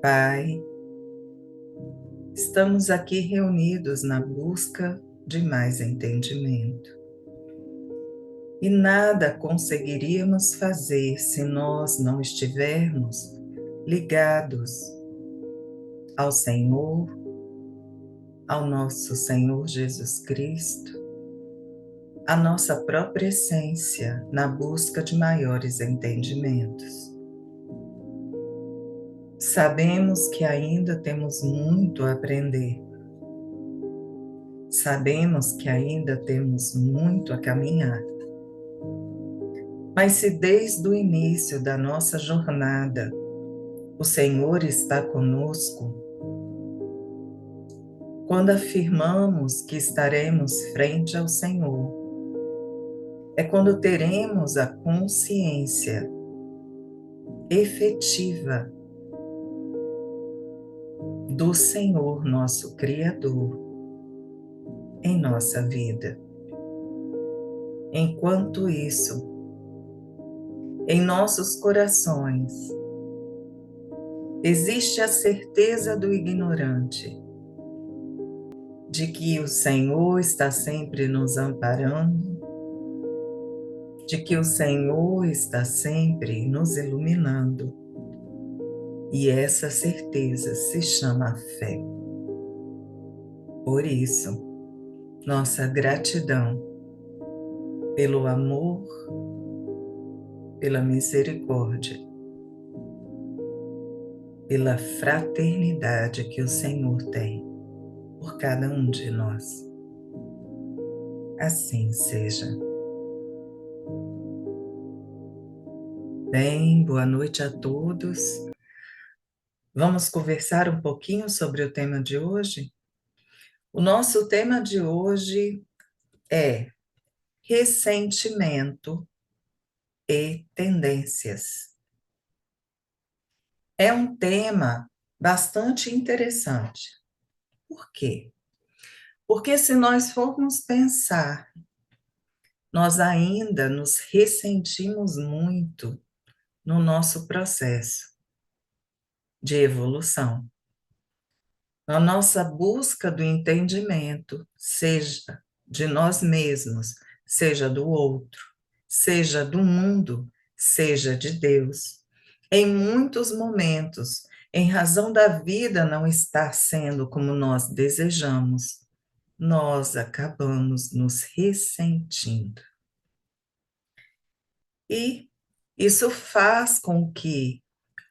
Pai, estamos aqui reunidos na busca de mais entendimento. E nada conseguiríamos fazer se nós não estivermos ligados ao Senhor, ao nosso Senhor Jesus Cristo, à nossa própria essência na busca de maiores entendimentos. Sabemos que ainda temos muito a aprender. Sabemos que ainda temos muito a caminhar. Mas se desde o início da nossa jornada o Senhor está conosco, quando afirmamos que estaremos frente ao Senhor, é quando teremos a consciência efetiva do Senhor, nosso Criador, em nossa vida. Enquanto isso, em nossos corações, existe a certeza do ignorante de que o Senhor está sempre nos amparando, de que o Senhor está sempre nos iluminando. E essa certeza se chama fé. Por isso, nossa gratidão pelo amor, pela misericórdia, pela fraternidade que o Senhor tem por cada um de nós. Assim seja. Bem, boa noite a todos. Vamos conversar um pouquinho sobre o tema de hoje? O nosso tema de hoje é ressentimento e tendências. É um tema bastante interessante. Por quê? Porque se nós formos pensar, nós ainda nos ressentimos muito no nosso processo de evolução. Na nossa busca do entendimento, seja de nós mesmos, seja do outro, seja do mundo, seja de Deus. Em muitos momentos, em razão da vida não estar sendo como nós desejamos, nós acabamos nos ressentindo. E isso faz com que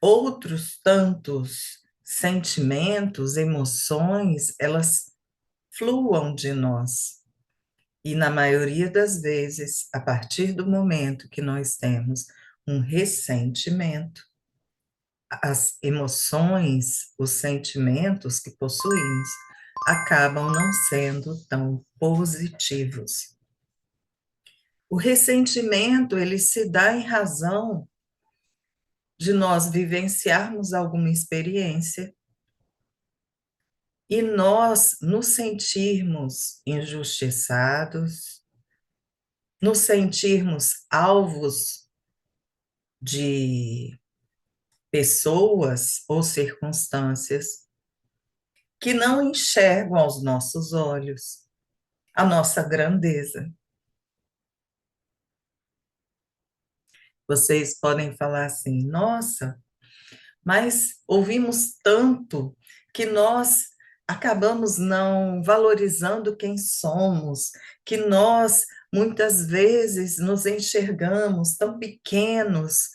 outros tantos sentimentos, emoções, elas fluam de nós. E na maioria das vezes, a partir do momento que nós temos um ressentimento, as emoções, os sentimentos que possuímos acabam não sendo tão positivos. O ressentimento, ele se dá em razão de nós vivenciarmos alguma experiência e nós nos sentirmos injustiçados, nos sentirmos alvos de pessoas ou circunstâncias que não enxergam aos nossos olhos a nossa grandeza. Vocês podem falar assim: nossa, mas ouvimos tanto que nós acabamos não valorizando quem somos, que nós muitas vezes nos enxergamos tão pequenos.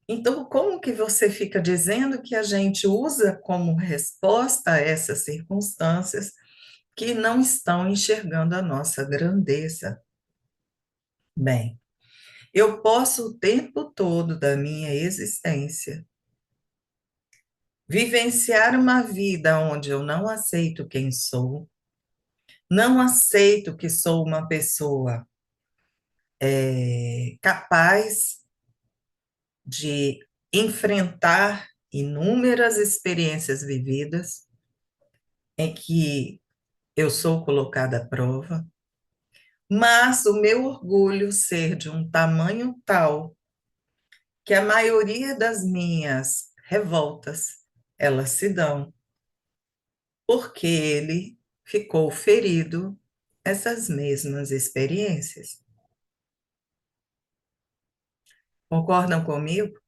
Então, como que você fica dizendo que a gente usa como resposta a essas circunstâncias que não estão enxergando a nossa grandeza? Bem, eu posso o tempo todo da minha existência vivenciar uma vida onde eu não aceito quem sou, não aceito que sou uma pessoa capaz de enfrentar inúmeras experiências vividas em que eu sou colocada à prova, mas o meu orgulho ser de um tamanho tal que a maioria das minhas revoltas elas se dão, porque ele ficou ferido essas mesmas experiências. Concordam comigo?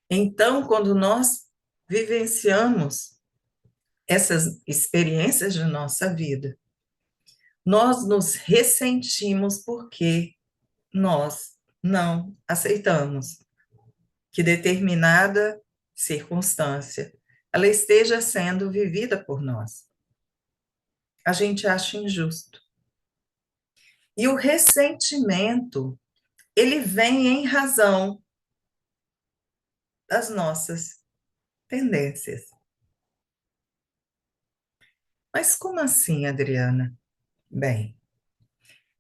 Então, quando nós vivenciamos essas experiências de nossa vida, nós nos ressentimos porque nós não aceitamos que determinada circunstância ela esteja sendo vivida por nós. A gente acha injusto. E o ressentimento, ele vem em razão das nossas tendências. Mas como assim, Adriana? Bem,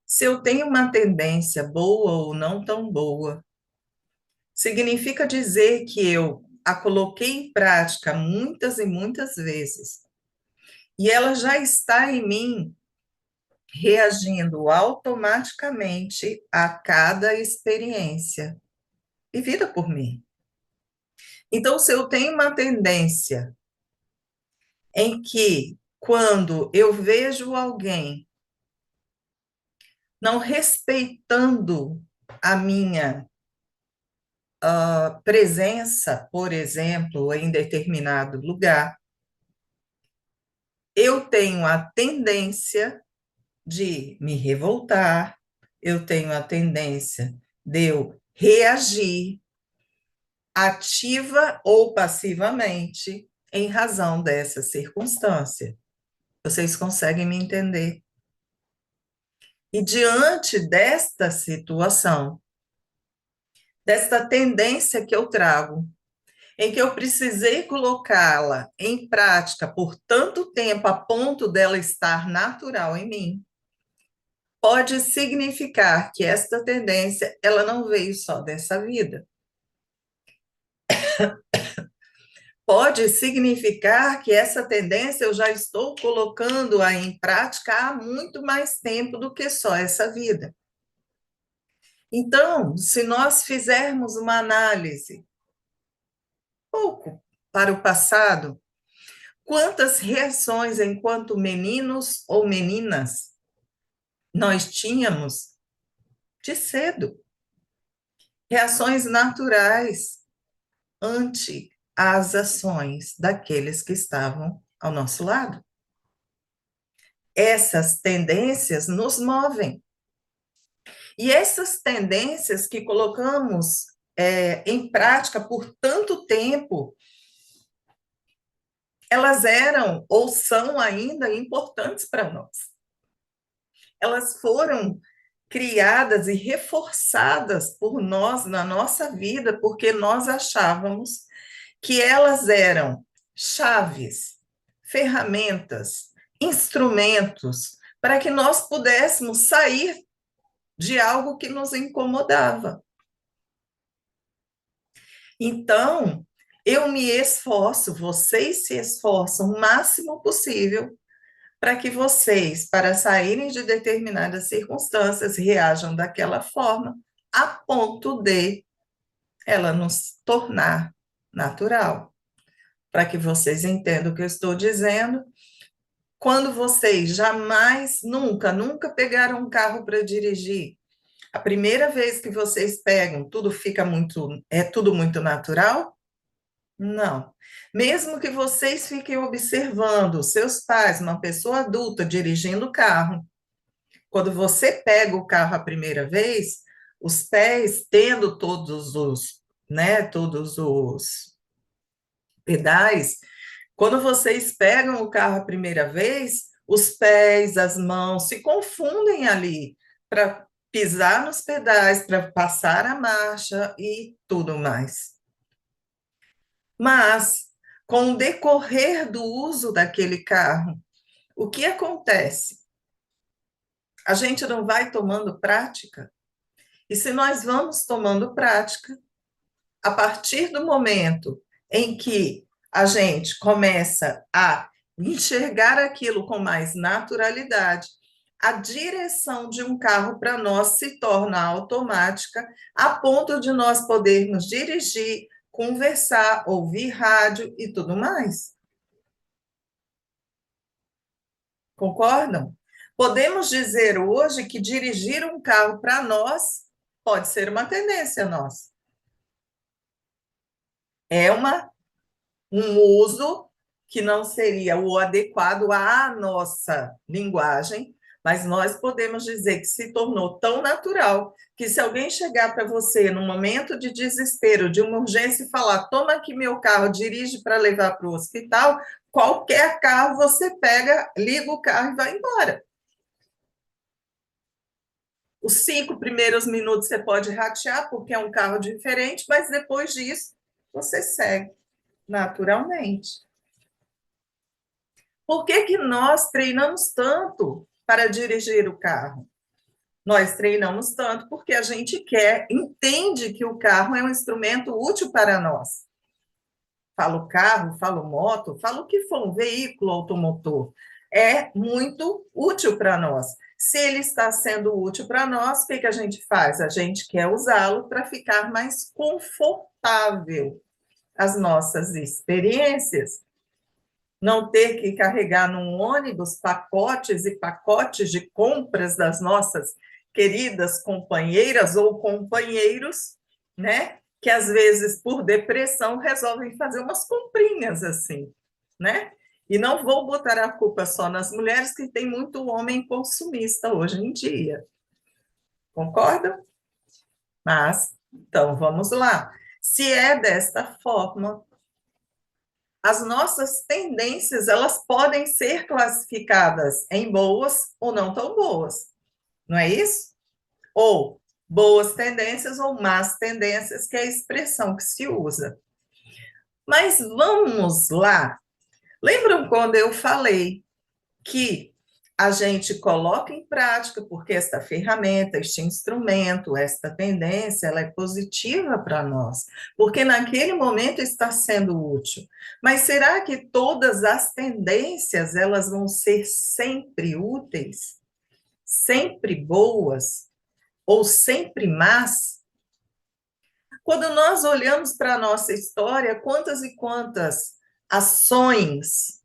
se eu tenho uma tendência boa ou não tão boa, significa dizer que eu a coloquei em prática muitas e muitas vezes, e ela já está em mim, reagindo automaticamente a cada experiência vivida por mim. Então, se eu tenho uma tendência em que, quando eu vejo alguém não respeitando a minha presença, por exemplo, em determinado lugar, eu tenho a tendência de me revoltar, eu tenho a tendência de eu reagir ativa ou passivamente em razão dessa circunstância. Vocês conseguem me entender? E diante desta situação, desta tendência que eu trago, em que eu precisei colocá-la em prática por tanto tempo a ponto dela estar natural em mim, pode significar que esta tendência, ela não veio só dessa vida. Pode significar que essa tendência eu já estou colocando-a em prática há muito mais tempo do que só essa vida. Então, se nós fizermos uma análise pouco para o passado, quantas reações enquanto meninos ou meninas nós tínhamos de cedo? Reações naturais ante as ações daqueles que estavam ao nosso lado. Essas tendências nos movem. E essas tendências que colocamos em prática por tanto tempo, elas eram ou são ainda importantes para nós. Elas foram criadas e reforçadas por nós na nossa vida, porque nós achávamos que elas eram chaves, ferramentas, instrumentos para que nós pudéssemos sair de algo que nos incomodava. Então, eu me esforço, vocês se esforçam o máximo possível para que vocês, para saírem de determinadas circunstâncias, reajam daquela forma, a ponto de ela nos tornar natural. Para que vocês entendam o que eu estou dizendo, quando vocês jamais, nunca pegaram um carro para dirigir, a primeira vez que vocês pegam, tudo muito natural? Não. Mesmo que vocês fiquem observando seus pais, uma pessoa adulta dirigindo o carro, quando você pega o carro a primeira vez, os pés tendo todos os pedais, quando vocês pegam o carro a primeira vez, os pés, as mãos se confundem ali para pisar nos pedais, para passar a marcha e tudo mais. Mas, com o decorrer do uso daquele carro, o que acontece? A gente não vai tomando prática? E se nós vamos tomando prática, a partir do momento em que a gente começa a enxergar aquilo com mais naturalidade, a direção de um carro para nós se torna automática, a ponto de nós podermos dirigir, conversar, ouvir rádio e tudo mais. Concordam? Podemos dizer hoje que dirigir um carro para nós pode ser uma tendência nossa. É um uso que não seria o adequado à nossa linguagem, mas nós podemos dizer que se tornou tão natural que se alguém chegar para você num momento de desespero, de uma urgência e falar, toma aqui meu carro, dirige para levar para o hospital, qualquer carro você pega, liga o carro e vai embora. Os 5 primeiros minutos você pode ratear, porque é um carro diferente, mas depois disso você segue naturalmente. Por que que nós treinamos tanto para dirigir o carro? Nós treinamos tanto porque a gente entende que o carro é um instrumento útil para nós. Falo carro, falo moto, falo o que for, um veículo automotor. É muito útil para nós. Se ele está sendo útil para nós, o que a gente faz? A gente quer usá-lo para ficar mais confortável as nossas experiências. Não ter que carregar num ônibus pacotes e pacotes de compras das nossas queridas companheiras ou companheiros, né? Que às vezes, por depressão, resolvem fazer umas comprinhas assim, né? E não vou botar a culpa só nas mulheres, que tem muito homem consumista hoje em dia. Concorda? Mas, então, vamos lá. Se é desta forma, as nossas tendências, elas podem ser classificadas em boas ou não tão boas, não é isso? Ou boas tendências ou más tendências, que é a expressão que se usa. Mas vamos lá. Lembram quando eu falei que a gente coloca em prática, porque esta ferramenta, este instrumento, esta tendência, ela é positiva para nós, porque naquele momento está sendo útil. Mas será que todas as tendências, elas vão ser sempre úteis? Sempre boas? Ou sempre más? Quando nós olhamos para a nossa história, quantas e quantas ações,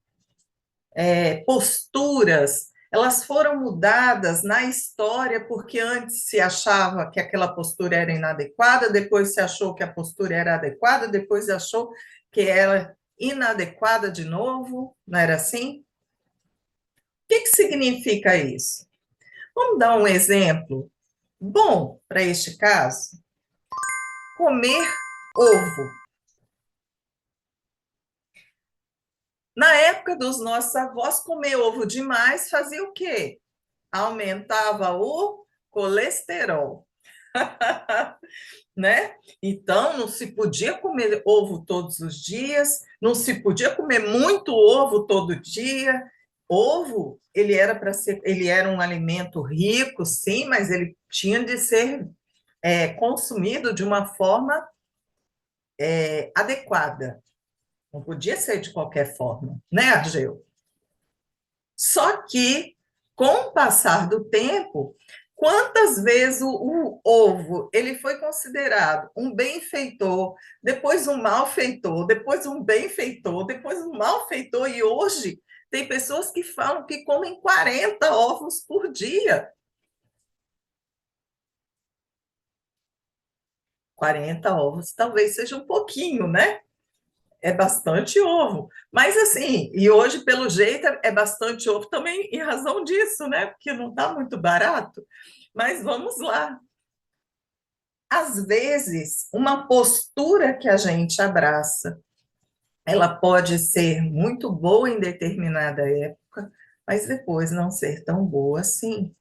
posturas, elas foram mudadas na história porque antes se achava que aquela postura era inadequada, depois se achou que a postura era adequada, depois se achou que era inadequada de novo, não era assim? O que significa isso? Vamos dar um exemplo bom para este caso? Comer ovo. Na época dos nossos avós, comer ovo demais fazia o quê? Aumentava o colesterol. Né? Então, não se podia comer ovo todos os dias, não se podia comer muito ovo todo dia. Ovo, ele era um alimento rico, sim, mas ele tinha de ser consumido de uma forma adequada. Não podia ser de qualquer forma, né, Argel? Só que, com o passar do tempo, quantas vezes o ovo ele foi considerado um benfeitor, depois um malfeitor, depois um benfeitor, depois um malfeitor, e hoje tem pessoas que falam que comem 40 ovos por dia. 40 ovos talvez seja um pouquinho, né? É bastante ovo. Mas assim, e hoje, pelo jeito, é bastante ovo também em razão disso, né? Porque não está muito barato. Mas vamos lá. Às vezes, uma postura que a gente abraça, ela pode ser muito boa em determinada época, mas depois não ser tão boa assim.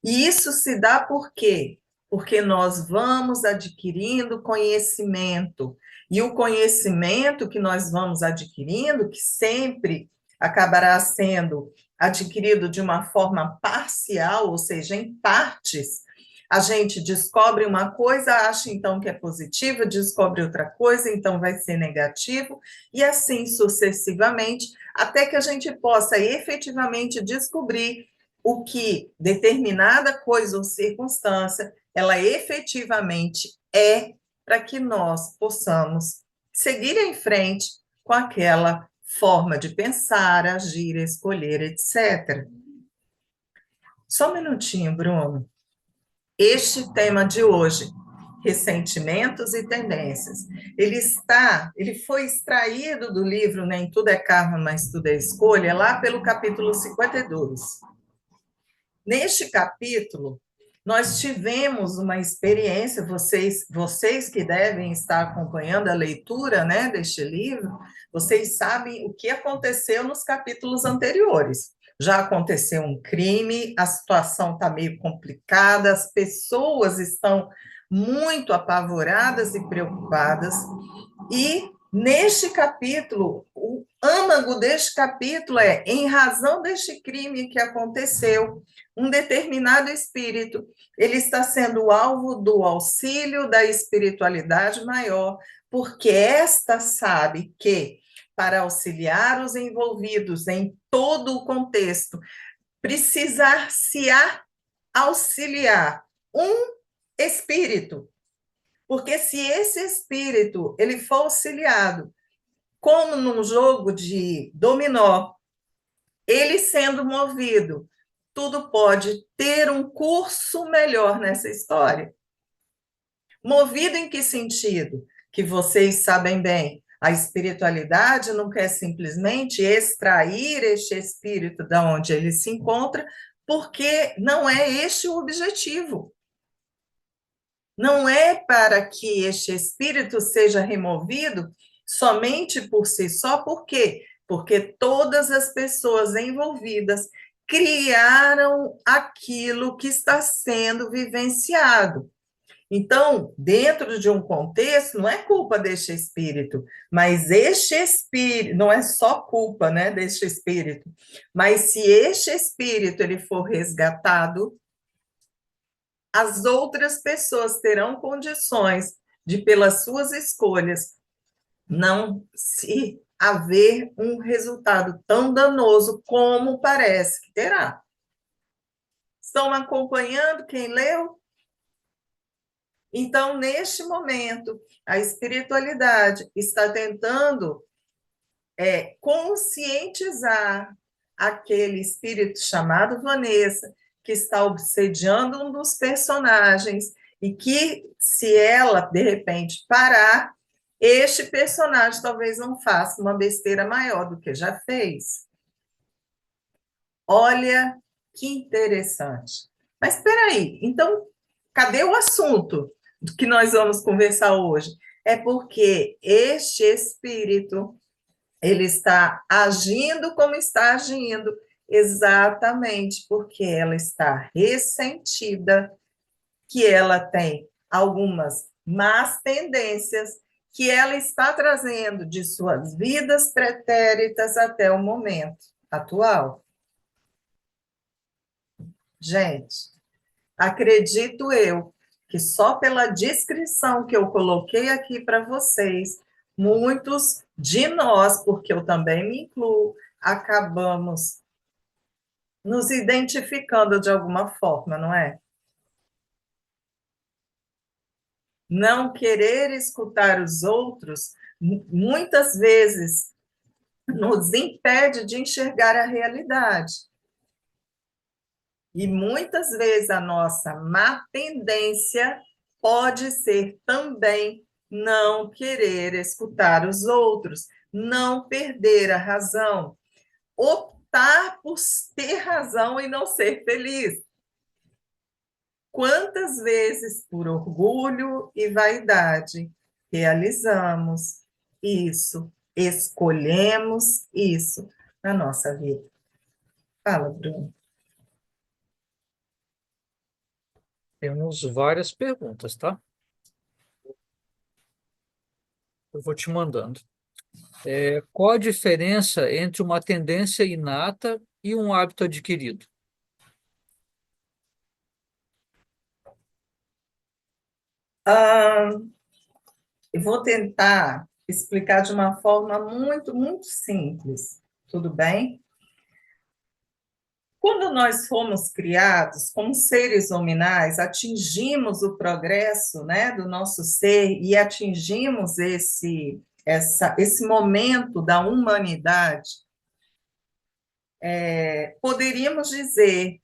E isso se dá por quê? Porque nós vamos adquirindo conhecimento. E o conhecimento que nós vamos adquirindo, que sempre acabará sendo adquirido de uma forma parcial, ou seja, em partes, a gente descobre uma coisa, acha então que é positiva, descobre outra coisa, então vai ser negativo, e assim sucessivamente, até que a gente possa efetivamente descobrir o que determinada coisa ou circunstância ela efetivamente é, para que nós possamos seguir em frente com aquela forma de pensar, agir, escolher, etc. Só um minutinho, Bruno. Este tema de hoje, ressentimentos e tendências, ele foi extraído do livro Nem Tudo é Karma, mas Tudo é Escolha, lá pelo capítulo 52. Neste capítulo, nós tivemos uma experiência, vocês que devem estar acompanhando a leitura, né, deste livro, vocês sabem o que aconteceu nos capítulos anteriores. Já aconteceu um crime, a situação está meio complicada, as pessoas estão muito apavoradas e preocupadas, e neste capítulo, o âmago deste capítulo é: em razão deste crime que aconteceu, um determinado espírito, ele está sendo alvo do auxílio da espiritualidade maior, porque esta sabe que, para auxiliar os envolvidos em todo o contexto, precisar-se auxiliar um espírito, porque se esse espírito ele for auxiliado, como num jogo de dominó, ele sendo movido, tudo pode ter um curso melhor nessa história. Movido em que sentido? Que vocês sabem bem, a espiritualidade não quer simplesmente extrair este espírito da onde ele se encontra, porque não é este o objetivo. Não é para que este espírito seja removido somente por si só, por quê? Porque todas as pessoas envolvidas criaram aquilo que está sendo vivenciado. Então, dentro de um contexto, não é culpa deste espírito, mas este espírito, não é só culpa, né, deste espírito, mas se este espírito ele for resgatado, as outras pessoas terão condições de, pelas suas escolhas, não se haver um resultado tão danoso como parece que terá. Estão acompanhando quem leu? Então, neste momento, a espiritualidade está tentando conscientizar aquele espírito chamado Vanessa, que está obsediando um dos personagens, e que, se ela, de repente, parar, este personagem talvez não faça uma besteira maior do que já fez. Olha que interessante. Mas espera aí, então, cadê o assunto que nós vamos conversar hoje? É porque este espírito ele está agindo como está agindo, exatamente porque ela está ressentida, que ela tem algumas más tendências que ela está trazendo de suas vidas pretéritas até o momento atual. Gente, acredito eu que só pela descrição que eu coloquei aqui para vocês, muitos de nós, porque eu também me incluo, acabamos nos identificando de alguma forma, não é? Não querer escutar os outros, muitas vezes, nos impede de enxergar a realidade. E muitas vezes a nossa má tendência pode ser também não querer escutar os outros, não perder a razão, optar por ter razão e não ser feliz. Quantas vezes, por orgulho e vaidade, realizamos isso, escolhemos isso na nossa vida? Fala, Bruno. Temos várias perguntas, tá? Eu vou te mandando. Qual a diferença entre uma tendência inata e um hábito adquirido? Ah, eu vou tentar explicar de uma forma muito, muito simples, tudo bem? Quando nós fomos criados como seres nominais, atingimos o progresso, né, do nosso ser e atingimos esse momento da humanidade, poderíamos dizer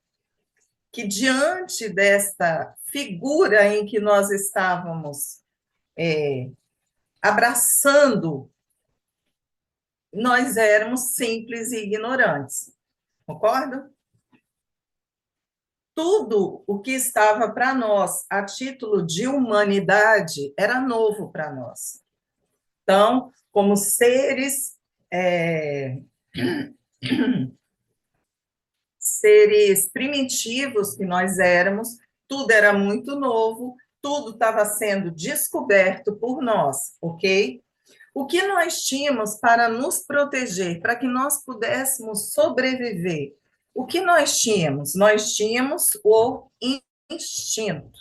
que diante desta figura em que nós estávamos abraçando, nós éramos simples e ignorantes, concorda? Tudo o que estava para nós a título de humanidade era novo para nós. Então, como seres primitivos que nós éramos, tudo era muito novo, tudo estava sendo descoberto por nós, ok? O que nós tínhamos para nos proteger, para que nós pudéssemos sobreviver? O que nós tínhamos? Nós tínhamos o instinto,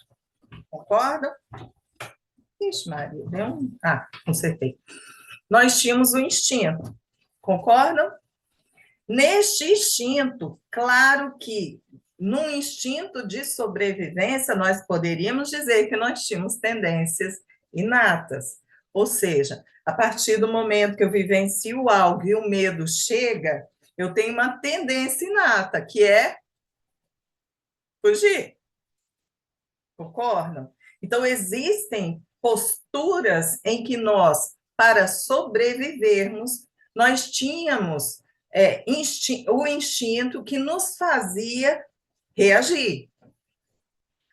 concorda? Ixi, Maria, deu um... Ah, consertei. Nós tínhamos o instinto, concordam? Neste instinto, claro que num instinto de sobrevivência, nós poderíamos dizer que nós tínhamos tendências inatas. Ou seja, a partir do momento que eu vivencio algo e o medo chega, eu tenho uma tendência inata, que é fugir. Concordam? Então, existem posturas em que nós, para sobrevivermos, nós tínhamos o instinto que nos fazia reagir.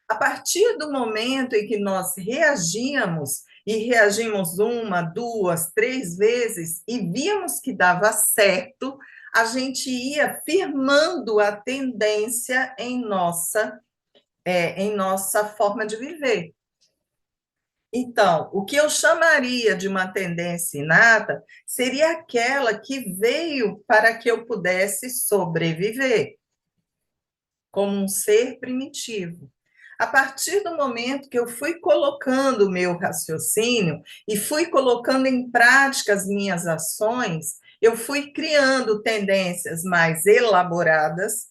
A partir do momento em que nós reagíamos, e reagimos uma, duas, três vezes, e vimos que dava certo, a gente ia firmando a tendência em nossa forma de viver. Então, o que eu chamaria de uma tendência inata seria aquela que veio para que eu pudesse sobreviver, como um ser primitivo. A partir do momento que eu fui colocando o meu raciocínio e fui colocando em prática as minhas ações, eu fui criando tendências mais elaboradas,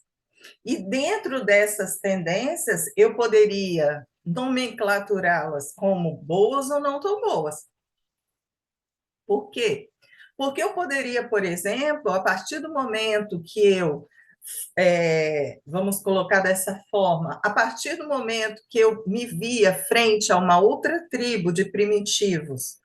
e dentro dessas tendências eu poderia nomenclaturá-las como boas ou não tão boas. Por quê? Porque eu poderia, por exemplo, a partir do momento que eu vamos colocar dessa forma, a partir do momento que eu me via frente a uma outra tribo de primitivos,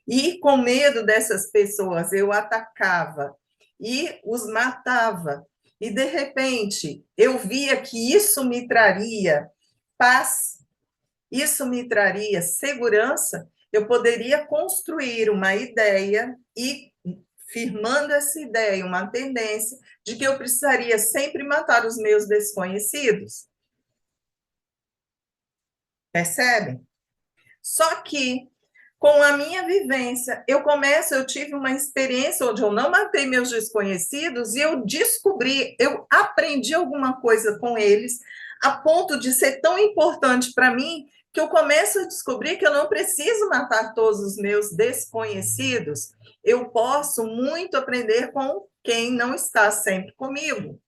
e com medo dessas pessoas eu atacava e os matava, e de repente eu via que isso me traria paz, isso me traria segurança, eu poderia construir uma ideia e firmando essa ideia, uma tendência de que eu precisaria sempre matar os meus desconhecidos. Percebem? Só que, com a minha vivência, eu tive uma experiência onde eu não matei meus desconhecidos e eu descobri, eu aprendi alguma coisa com eles, a ponto de ser tão importante para mim que eu começo a descobrir que eu não preciso matar todos os meus desconhecidos, eu posso muito aprender com quem não está sempre comigo.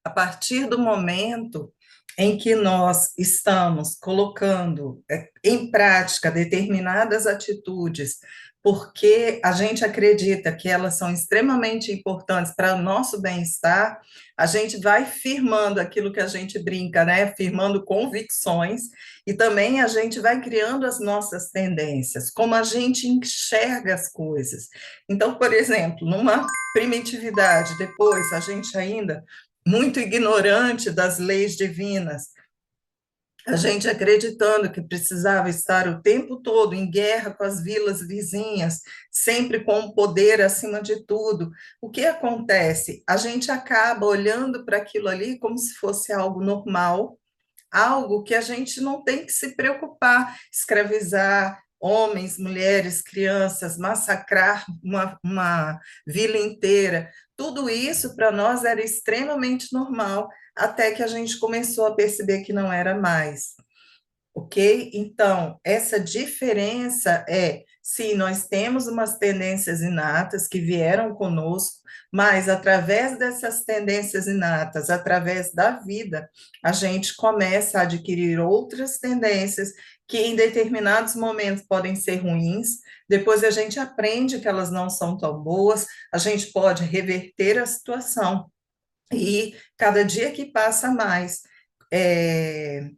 A partir do momento em que nós estamos colocando em prática determinadas atitudes, porque a gente acredita que elas são extremamente importantes para o nosso bem-estar, a gente vai firmando aquilo que a gente brinca, né? Firmando convicções, e também a gente vai criando as nossas tendências, como a gente enxerga as coisas. Então, por exemplo, numa primitividade, depois a gente ainda muito ignorante das leis divinas, a gente acreditando que precisava estar o tempo todo em guerra com as vilas vizinhas, sempre com o poder acima de tudo. O que acontece? A gente acaba olhando para aquilo ali como se fosse algo normal, algo que a gente não tem que se preocupar, escravizar homens, mulheres, crianças, massacrar uma vila inteira. Tudo isso para nós era extremamente normal, até que a gente começou a perceber que não era mais. Ok? Então, essa diferença Sim, nós temos umas tendências inatas que vieram conosco, mas através dessas tendências inatas, através da vida, a gente começa a adquirir outras tendências que em determinados momentos podem ser ruins, depois a gente aprende que elas não são tão boas, a gente pode reverter a situação. E cada dia que passa mais, é,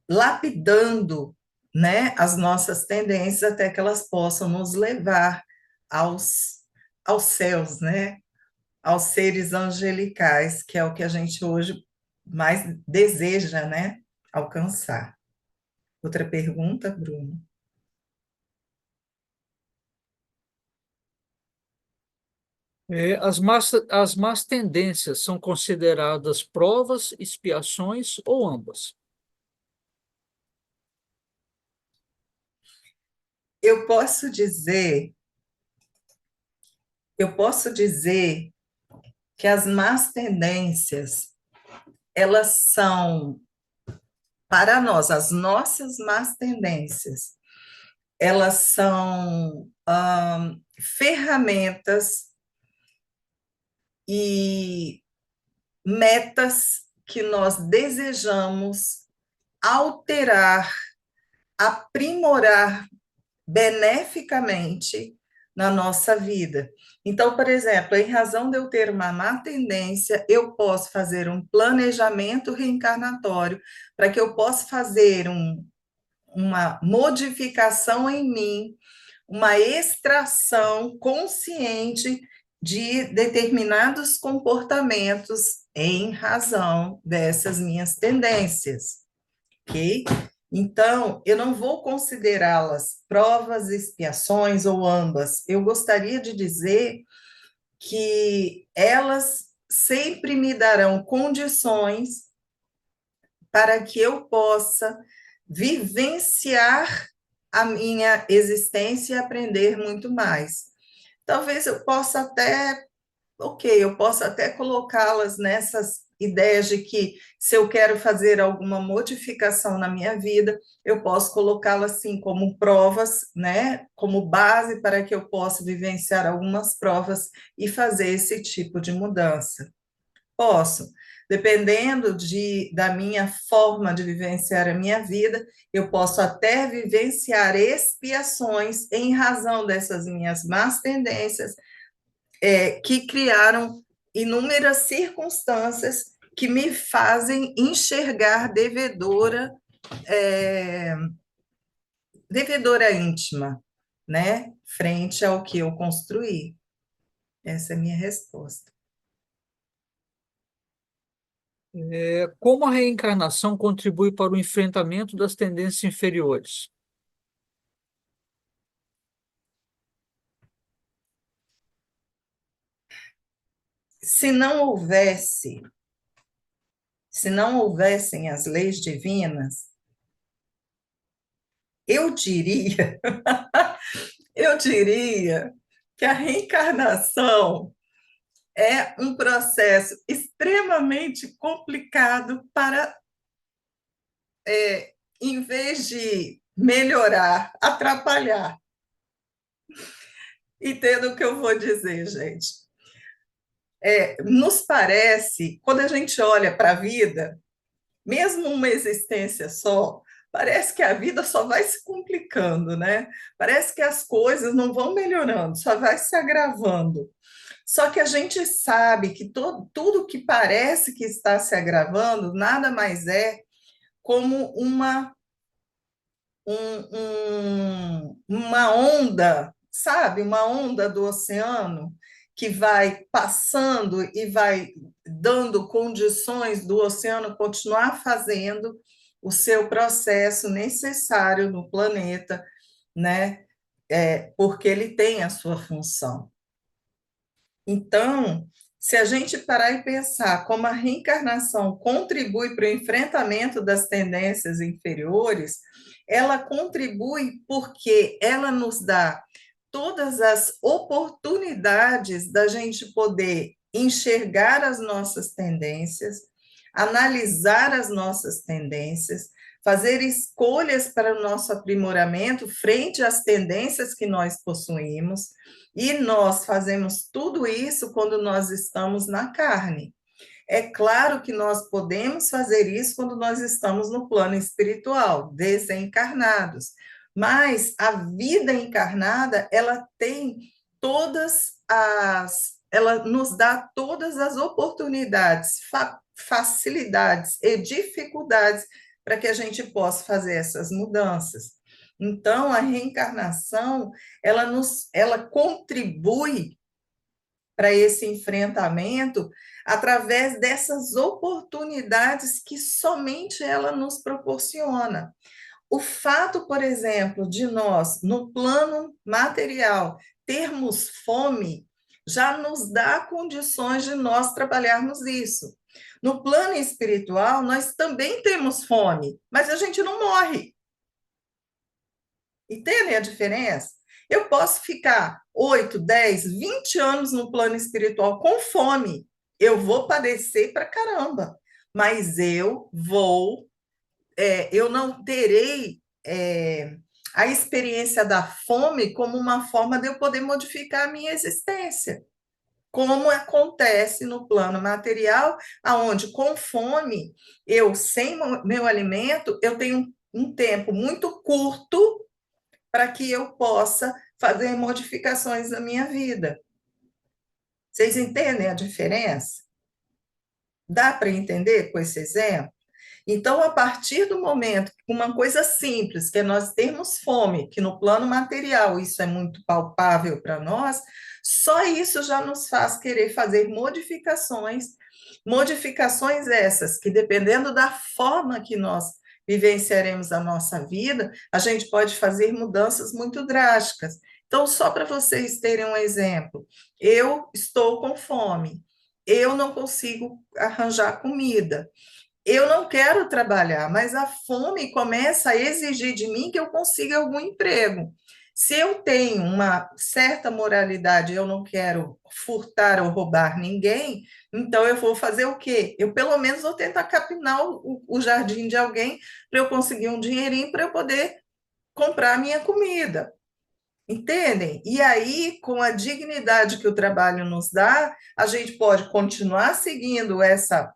lapidando, né, as nossas tendências até que elas possam nos levar aos céus, né, aos seres angelicais, que é o que a gente hoje mais deseja, né, alcançar. Outra pergunta, Bruno? As más tendências são consideradas provas, expiações ou ambas? Eu posso dizer, eu posso dizer que as más tendências, elas são, para nós, as nossas más tendências, elas são ferramentas e metas que nós desejamos alterar, aprimorar beneficamente na nossa vida. Então, por exemplo, em razão de eu ter uma má tendência, eu posso fazer um planejamento reencarnatório para que eu possa fazer uma modificação em mim, uma extração consciente de determinados comportamentos em razão dessas minhas tendências, ok? Então, eu não vou considerá-las provas, expiações ou ambas. Eu gostaria de dizer que elas sempre me darão condições para que eu possa vivenciar a minha existência e aprender muito mais. Talvez eu possa até, ok, eu posso até colocá-las nessas ideias de que se eu quero fazer alguma modificação na minha vida, eu posso colocá-las assim como provas, né, como base para que eu possa vivenciar algumas provas e fazer esse tipo de mudança. Posso. Dependendo da minha forma de vivenciar a minha vida, eu posso até vivenciar expiações em razão dessas minhas más tendências, que criaram inúmeras circunstâncias que me fazem enxergar é, devedora íntima, né, frente ao que eu construí. Essa é a minha resposta. Como a reencarnação contribui para o enfrentamento das tendências inferiores? Se não houvesse, se não houvessem as leis divinas, eu diria, eu diria que a reencarnação é um processo extremamente complicado para, em vez de melhorar, atrapalhar. Entendo o que eu vou dizer, gente. Nos parece, quando a gente olha para a vida, mesmo uma existência só, parece que a vida só vai se complicando, né? Parece que as coisas não vão melhorando, só vai se agravando. Só que a gente sabe que tudo que parece que está se agravando nada mais é como uma onda, sabe? Uma onda do oceano que vai passando e vai dando condições do oceano continuar fazendo o seu processo necessário no planeta, né? Porque ele tem a sua função. Então, se a gente parar e pensar como a reencarnação contribui para o enfrentamento das tendências inferiores, ela contribui porque ela nos dá todas as oportunidades da gente poder enxergar as nossas tendências, analisar as nossas tendências, fazer escolhas para o nosso aprimoramento frente às tendências que nós possuímos, e nós fazemos tudo isso quando nós estamos na carne. É claro que nós podemos fazer isso quando nós estamos no plano espiritual, desencarnados. Mas a vida encarnada, ela tem ela nos dá todas as oportunidades, facilidades e dificuldades para que a gente possa fazer essas mudanças. Então, a reencarnação, ela contribui para esse enfrentamento através dessas oportunidades que somente ela nos proporciona. O fato, por exemplo, de nós, no plano material, termos fome, já nos dá condições de nós trabalharmos isso. No plano espiritual, nós também temos fome, mas a gente não morre. Entendem a diferença? Eu posso ficar 8, 10, 20 anos no plano espiritual com fome. Eu vou padecer para caramba, mas eu não terei a experiência da fome como uma forma de eu poder modificar a minha existência. Como acontece no plano material, aonde com fome, sem meu alimento, eu tenho um tempo muito curto para que eu possa fazer modificações na minha vida. Vocês entendem a diferença? Dá para entender com esse exemplo? Então, a partir do momento, uma coisa simples, que é nós termos fome, que no plano material isso é muito palpável para nós, só isso já nos faz querer fazer modificações essas, que dependendo da forma que nós vivenciaremos a nossa vida, a gente pode fazer mudanças muito drásticas. Então, só para vocês terem um exemplo, eu estou com fome, eu não consigo arranjar comida, eu não quero trabalhar, mas a fome começa a exigir de mim que eu consiga algum emprego. Se eu tenho uma certa moralidade, eu não quero furtar ou roubar ninguém, então eu vou fazer o quê? Eu pelo menos vou tentar capinar o jardim de alguém para eu conseguir um dinheirinho para eu poder comprar a minha comida. Entendem? E aí, com a dignidade que o trabalho nos dá, a gente pode continuar seguindo essa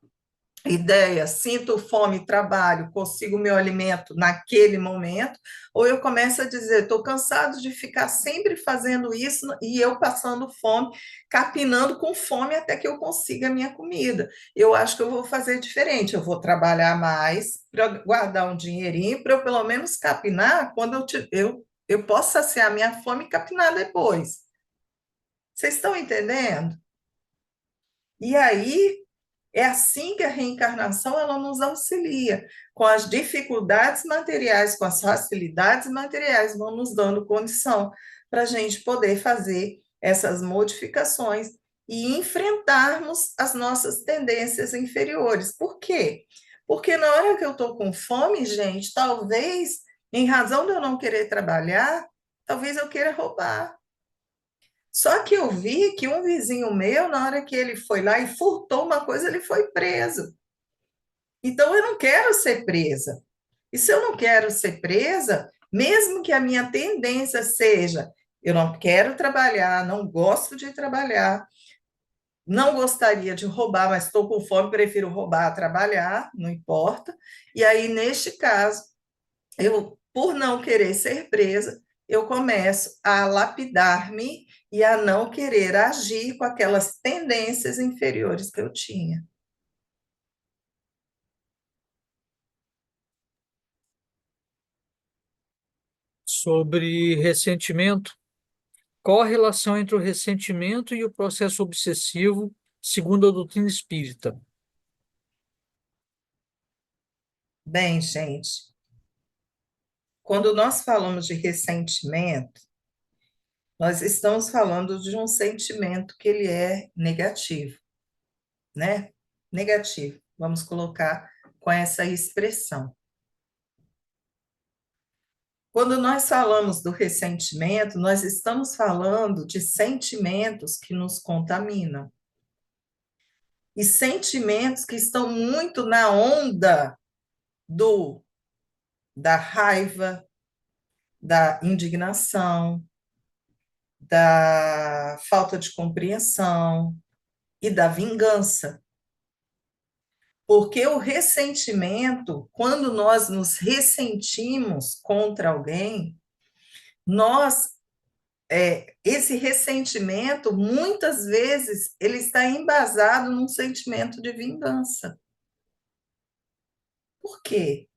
ideia, sinto fome, trabalho, consigo meu alimento naquele momento, ou eu começo a dizer, estou cansado de ficar sempre fazendo isso e eu passando fome, capinando com fome até que eu consiga a minha comida. Eu acho que eu vou fazer diferente, eu vou trabalhar mais para guardar um dinheirinho, para eu pelo menos capinar quando eu posso saciar minha fome e capinar depois. Vocês estão entendendo? E aí, é assim que a reencarnação ela nos auxilia, com as dificuldades materiais, com as facilidades materiais, vão nos dando condição para a gente poder fazer essas modificações e enfrentarmos as nossas tendências inferiores. Por quê? Porque na hora que eu estou com fome, gente, talvez, em razão de eu não querer trabalhar, talvez eu queira roubar. Só que eu vi que um vizinho meu, na hora que ele foi lá e furtou uma coisa, ele foi preso. Então, eu não quero ser presa. E se eu não quero ser presa, mesmo que a minha tendência seja, eu não quero trabalhar, não gosto de trabalhar, não gostaria de roubar, mas estou com fome, prefiro roubar a trabalhar, não importa. E aí, neste caso, eu, por não querer ser presa, eu começo a lapidar-me e a não querer agir com aquelas tendências inferiores que eu tinha. Sobre ressentimento, qual a relação entre o ressentimento e o processo obsessivo, segundo a doutrina espírita? Bem, gente, quando nós falamos de ressentimento, nós estamos falando de um sentimento que ele é negativo, né? Negativo, vamos colocar com essa expressão. Quando nós falamos do ressentimento, nós estamos falando de sentimentos que nos contaminam. e sentimentos que estão muito na onda do da raiva, da indignação, da falta de compreensão e da vingança. Porque o ressentimento, quando nós nos ressentimos contra alguém, nós esse ressentimento, muitas vezes, ele está embasado num sentimento de vingança. Por quê?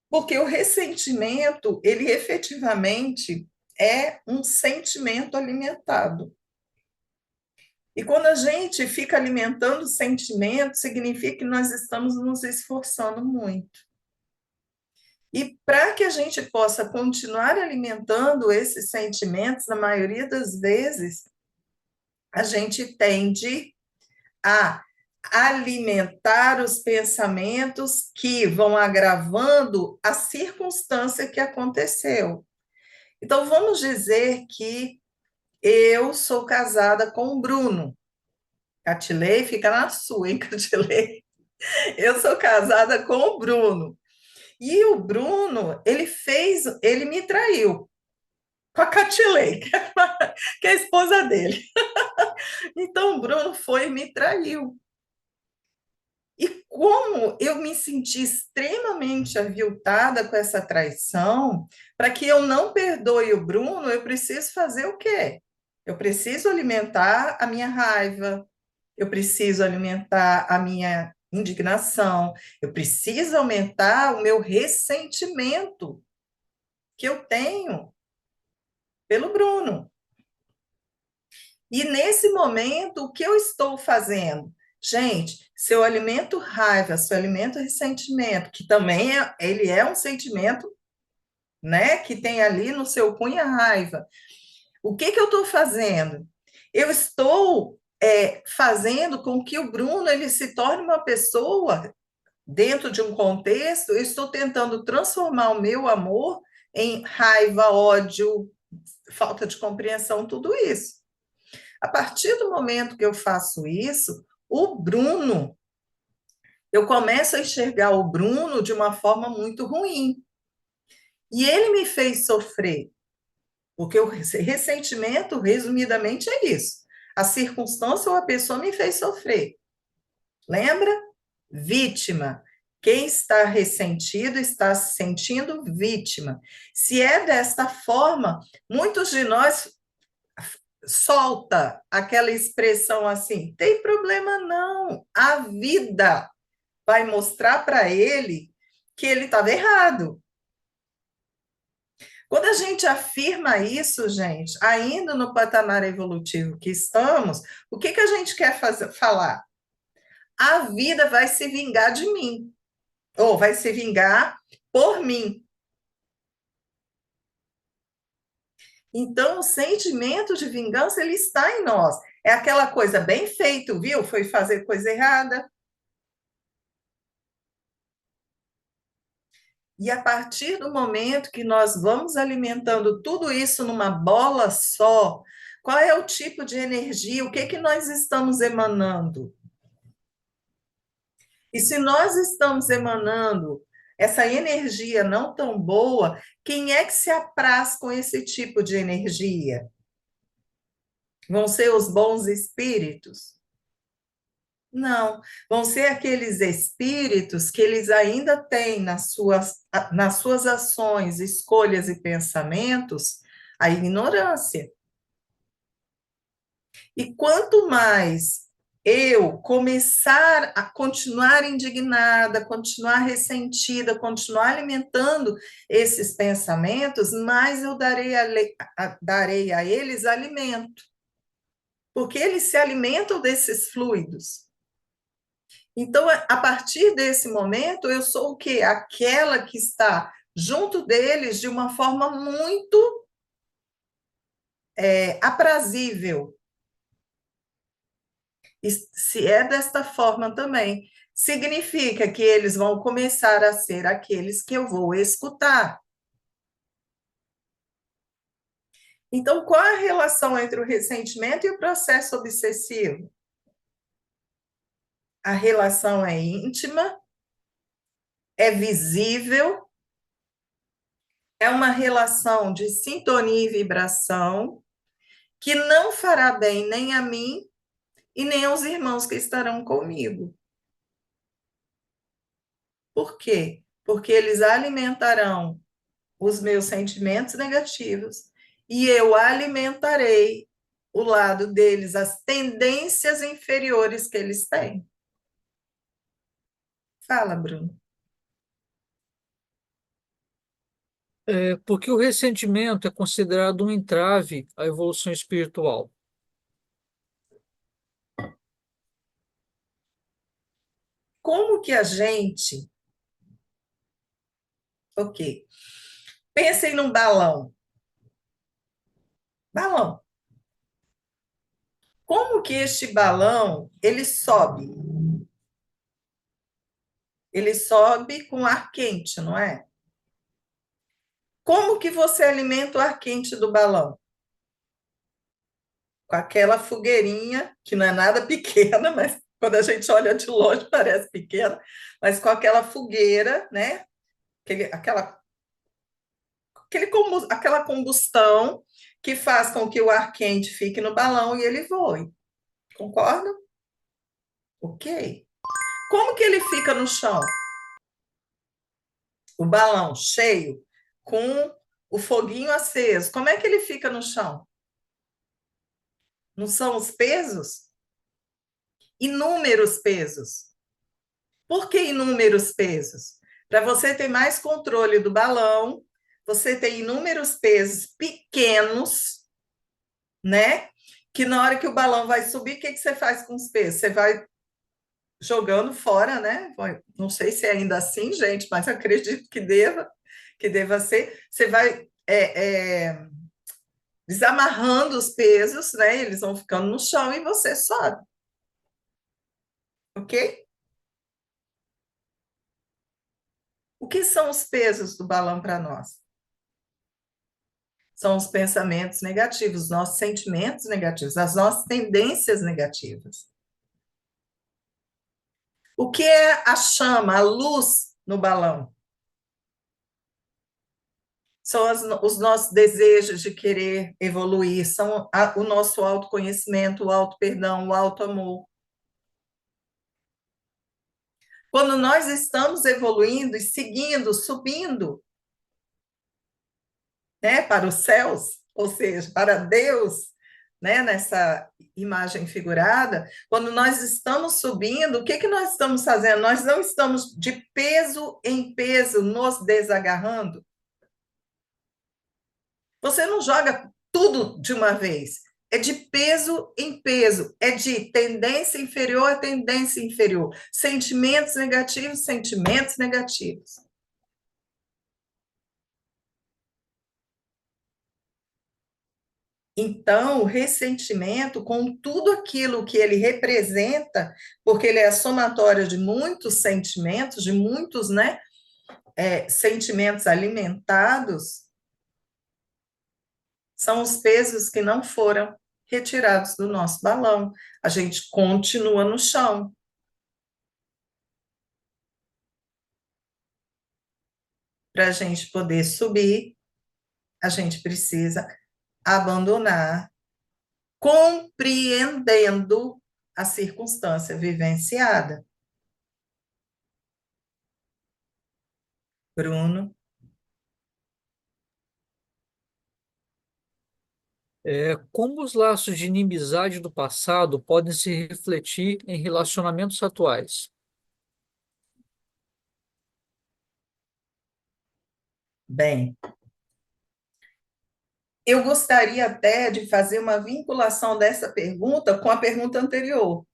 Porque o ressentimento, ele efetivamente é um sentimento alimentado. E quando a gente fica alimentando sentimento, significa que nós estamos nos esforçando muito. E para que a gente possa continuar alimentando esses sentimentos, na maioria das vezes, a gente tende a alimentar os pensamentos que vão agravando a circunstância que aconteceu. Então, vamos dizer que eu sou casada com o Bruno. Catilei, fica na sua, hein, Catilei? Eu sou casada com o Bruno. E o Bruno, ele me traiu com a Catilei, que é a esposa dele. Então, o Bruno foi e me traiu. E como eu me senti extremamente aviltada com essa traição, para que eu não perdoe o Bruno, eu preciso fazer o quê? Eu preciso alimentar a minha raiva, eu preciso alimentar a minha indignação, eu preciso aumentar o meu ressentimento que eu tenho pelo Bruno. E nesse momento, o que eu estou fazendo? Gente, se eu alimento raiva, se eu alimento ressentimento, que também ele é um sentimento, né, que tem ali no seu cunho a raiva. O que eu estou fazendo? Eu estou fazendo com que o Bruno ele se torne uma pessoa dentro de um contexto. Eu estou tentando transformar o meu amor em raiva, ódio, falta de compreensão, tudo isso. A partir do momento que eu faço isso, o Bruno, eu começo a enxergar o Bruno de uma forma muito ruim. E ele me fez sofrer, porque o ressentimento, resumidamente, é isso. A circunstância ou a pessoa me fez sofrer. Lembra? Vítima. Quem está ressentido está se sentindo vítima. Se é desta forma, muitos de nós solta aquela expressão assim, tem problema não, a vida vai mostrar para ele que ele estava errado. Quando a gente afirma isso, gente, ainda no patamar evolutivo que estamos, o que a gente quer falar? A vida vai se vingar de mim, ou vai se vingar por mim. Então, o sentimento de vingança, ele está em nós. É aquela coisa bem feito, viu? Foi fazer coisa errada. E a partir do momento que nós vamos alimentando tudo isso numa bola só, qual é o tipo de energia? O que nós estamos emanando? E se nós estamos emanando essa energia não tão boa, quem é que se apraz com esse tipo de energia? Vão ser os bons espíritos? Não, vão ser aqueles espíritos que eles ainda têm nas suas ações, escolhas e pensamentos a ignorância. E quanto mais eu começar a continuar indignada, continuar ressentida, continuar alimentando esses pensamentos, mais eu darei a eles alimento. Porque eles se alimentam desses fluidos. Então, a partir desse momento, eu sou o quê? Aquela que está junto deles de uma forma muito aprazível. E se é desta forma também, significa que eles vão começar a ser aqueles que eu vou escutar. Então, qual a relação entre o ressentimento e o processo obsessivo? a relação é íntima, é visível, é uma relação de sintonia e vibração que não fará bem nem a mim e nem aos irmãos que estarão comigo. Por quê? Porque eles alimentarão os meus sentimentos negativos e eu alimentarei o lado deles, as tendências inferiores que eles têm. Fala, Bruno. Porque o ressentimento é considerado um entrave à evolução espiritual. Como que a gente. Ok. Pensem num balão. Balão. Como que este balão ele sobe? Ele sobe com ar quente, não é? Como que você alimenta o ar quente do balão? Com aquela fogueirinha, que não é nada pequena, mas quando a gente olha de longe parece pequena, mas com aquela fogueira, né? Aquela combustão que faz com que o ar quente fique no balão e ele voe. Concorda? Ok. Como que ele fica no chão? O balão cheio, com o foguinho aceso. Como é que ele fica no chão? Não são os pesos? Inúmeros pesos. Por que inúmeros pesos? Para você ter mais controle do balão, você tem inúmeros pesos pequenos, né? Que na hora que o balão vai subir, o que você faz com os pesos? Você vai jogando fora, né? Não sei se é ainda assim, gente, mas acredito que deva ser. Você vai desamarrando os pesos, né? Eles vão ficando no chão e você sobe, ok? O que são os pesos do balão para nós? São os pensamentos negativos, os nossos sentimentos negativos, as nossas tendências negativas. O que é a chama, a luz no balão? São os nossos desejos de querer evoluir, são o nosso autoconhecimento, o auto-perdão, o auto-amor. Quando nós estamos evoluindo e seguindo, subindo, né, para os céus, ou seja, para Deus, né, nessa imagem figurada, quando nós estamos subindo, o que que nós estamos fazendo? Nós não estamos de peso em peso nos desagarrando. Você não joga tudo de uma vez. É de peso em peso, é de tendência inferior a tendência inferior, sentimentos negativos, sentimentos negativos. Então, o ressentimento, com tudo aquilo que ele representa, porque ele é a somatória de muitos sentimentos, de muitos, né, sentimentos alimentados, são os pesos que não foram retirados do nosso balão. A gente continua no chão. Para a gente poder subir, a gente precisa abandonar, compreendendo a circunstância vivenciada. Bruno, Como os laços de inimizade do passado podem se refletir em relacionamentos atuais? bem, eu gostaria até de fazer uma vinculação dessa pergunta com a pergunta anterior,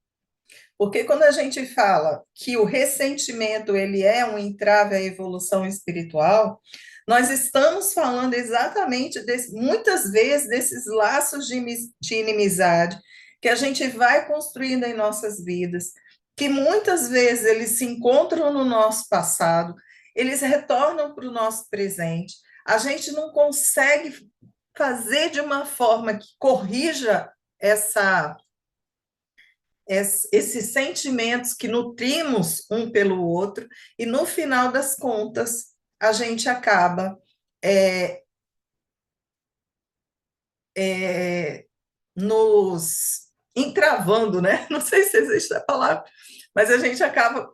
porque quando a gente fala que o ressentimento ele é um entrave à evolução espiritual, nós estamos falando exatamente muitas vezes desses laços de inimizade que a gente vai construindo em nossas vidas, que muitas vezes eles se encontram no nosso passado, eles retornam para o nosso presente. A gente não consegue fazer de uma forma que corrija essa esses sentimentos que nutrimos um pelo outro, e no final das contas, a gente acaba é, é, nos entravando, né? Não sei se existe a palavra, mas a gente acaba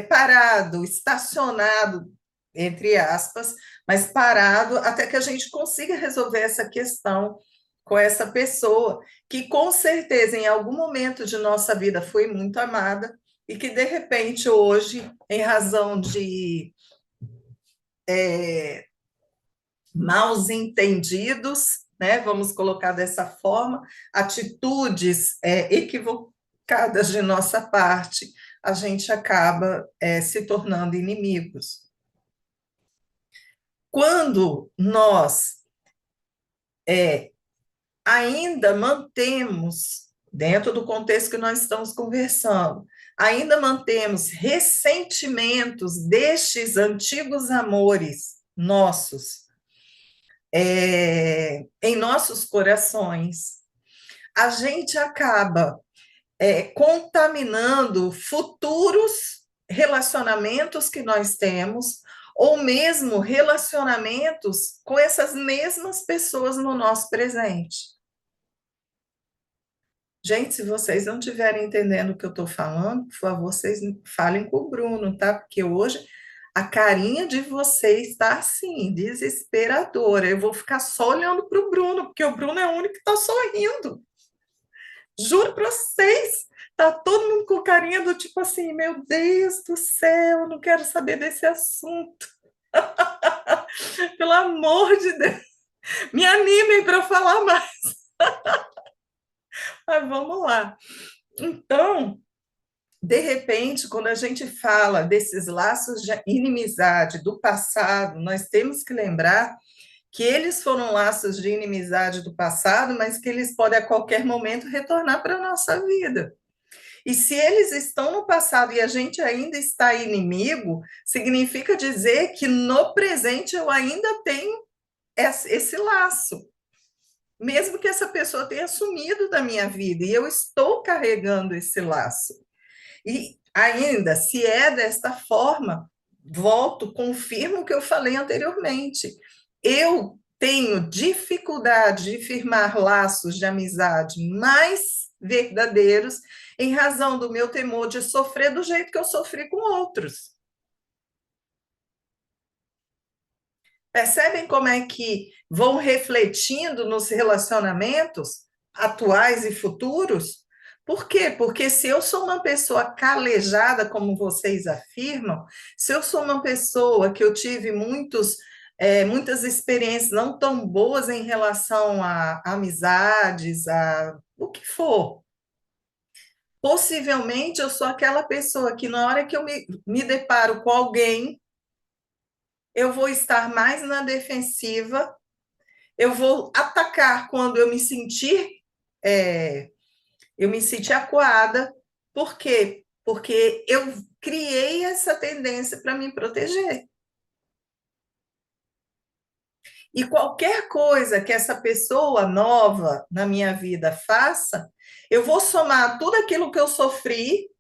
parado, estacionado, entre aspas, mas parado até que a gente consiga resolver essa questão com essa pessoa, que com certeza em algum momento de nossa vida foi muito amada e que de repente hoje, em razão de maus entendidos, né, vamos colocar dessa forma, atitudes equivocadas de nossa parte, a gente acaba se tornando inimigos. Quando nós ainda mantemos, dentro do contexto que nós estamos conversando, ainda mantemos ressentimentos destes antigos amores nossos em nossos corações, a gente acaba contaminando futuros relacionamentos que nós temos, ou mesmo relacionamentos com essas mesmas pessoas no nosso presente. Gente, se vocês não estiverem entendendo o que eu estou falando, por favor, vocês falem com o Bruno, tá? Porque hoje a carinha de vocês está assim, desesperadora. Eu vou ficar só olhando para o Bruno, porque o Bruno é o único que está sorrindo. Juro para vocês, tá todo mundo com carinha do tipo assim, meu Deus do céu, não quero saber desse assunto. Pelo amor de Deus, me animem para falar mais. Mas vamos lá. Então, de repente, quando a gente fala desses laços de inimizade do passado, nós temos que lembrar que eles foram laços de inimizade do passado, mas que eles podem a qualquer momento retornar para a nossa vida. E se eles estão no passado e a gente ainda está inimigo, significa dizer que no presente eu ainda tenho esse laço, mesmo que essa pessoa tenha sumido da minha vida, e eu estou carregando esse laço. E ainda, se é desta forma, volto, confirmo o que eu falei anteriormente. Eu tenho dificuldade de firmar laços de amizade mais verdadeiros em razão do meu temor de sofrer do jeito que eu sofri com outros. Percebem como é que vão refletindo nos relacionamentos atuais e futuros? Por quê? Porque se eu sou uma pessoa calejada, como vocês afirmam, se eu sou uma pessoa que eu tive muitas experiências não tão boas em relação a amizades, a o que for, possivelmente eu sou aquela pessoa que na hora que eu me deparo com alguém, eu vou estar mais na defensiva, eu vou atacar quando é, eu me sentir acuada. Por quê? Porque eu criei essa tendência para me proteger. E qualquer coisa que essa pessoa nova na minha vida faça, eu vou somar tudo aquilo que eu sofri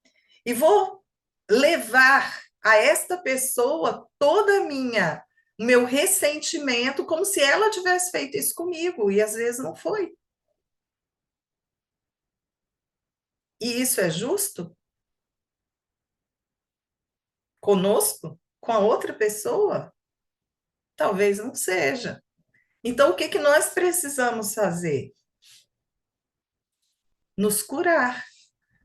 e vou levar a esta pessoa toda a minha o meu ressentimento, como se ela tivesse feito isso comigo, e às vezes não foi. E isso é justo conosco, com a outra pessoa? Talvez não seja. Então, o que que nós precisamos fazer? Nos curar.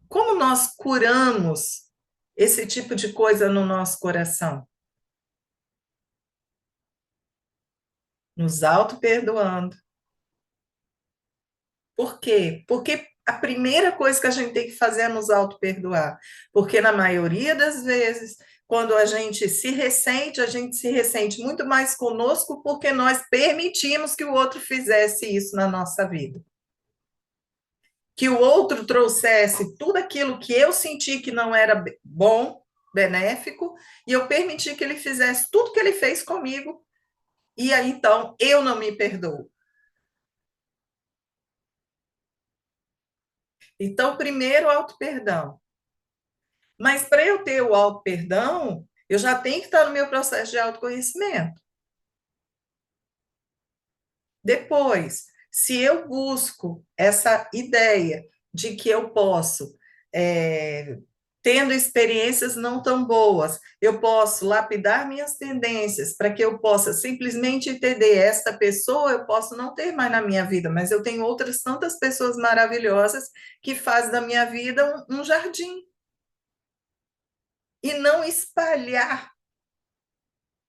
Como nós curamos esse tipo de coisa no nosso coração? Nos auto-perdoando. Por quê? Porque a primeira coisa que a gente tem que fazer é nos auto-perdoar. Porque na maioria das vezes, quando a gente se ressente muito mais conosco porque nós permitimos que o outro fizesse isso na nossa vida. Que o outro trouxesse tudo aquilo que eu senti que não era bom, benéfico, e eu permiti que ele fizesse tudo que ele fez comigo, e aí então eu não me perdoo. Então, primeiro, auto-perdão. Mas para eu ter o auto-perdão, eu já tenho que estar no meu processo de autoconhecimento. Depois, se eu busco essa ideia de que eu posso, é, tendo experiências não tão boas, eu posso lapidar minhas tendências para que eu possa simplesmente entender esta pessoa, eu posso não ter mais na minha vida, mas eu tenho outras tantas pessoas maravilhosas que fazem da minha vida um jardim. E não espalhar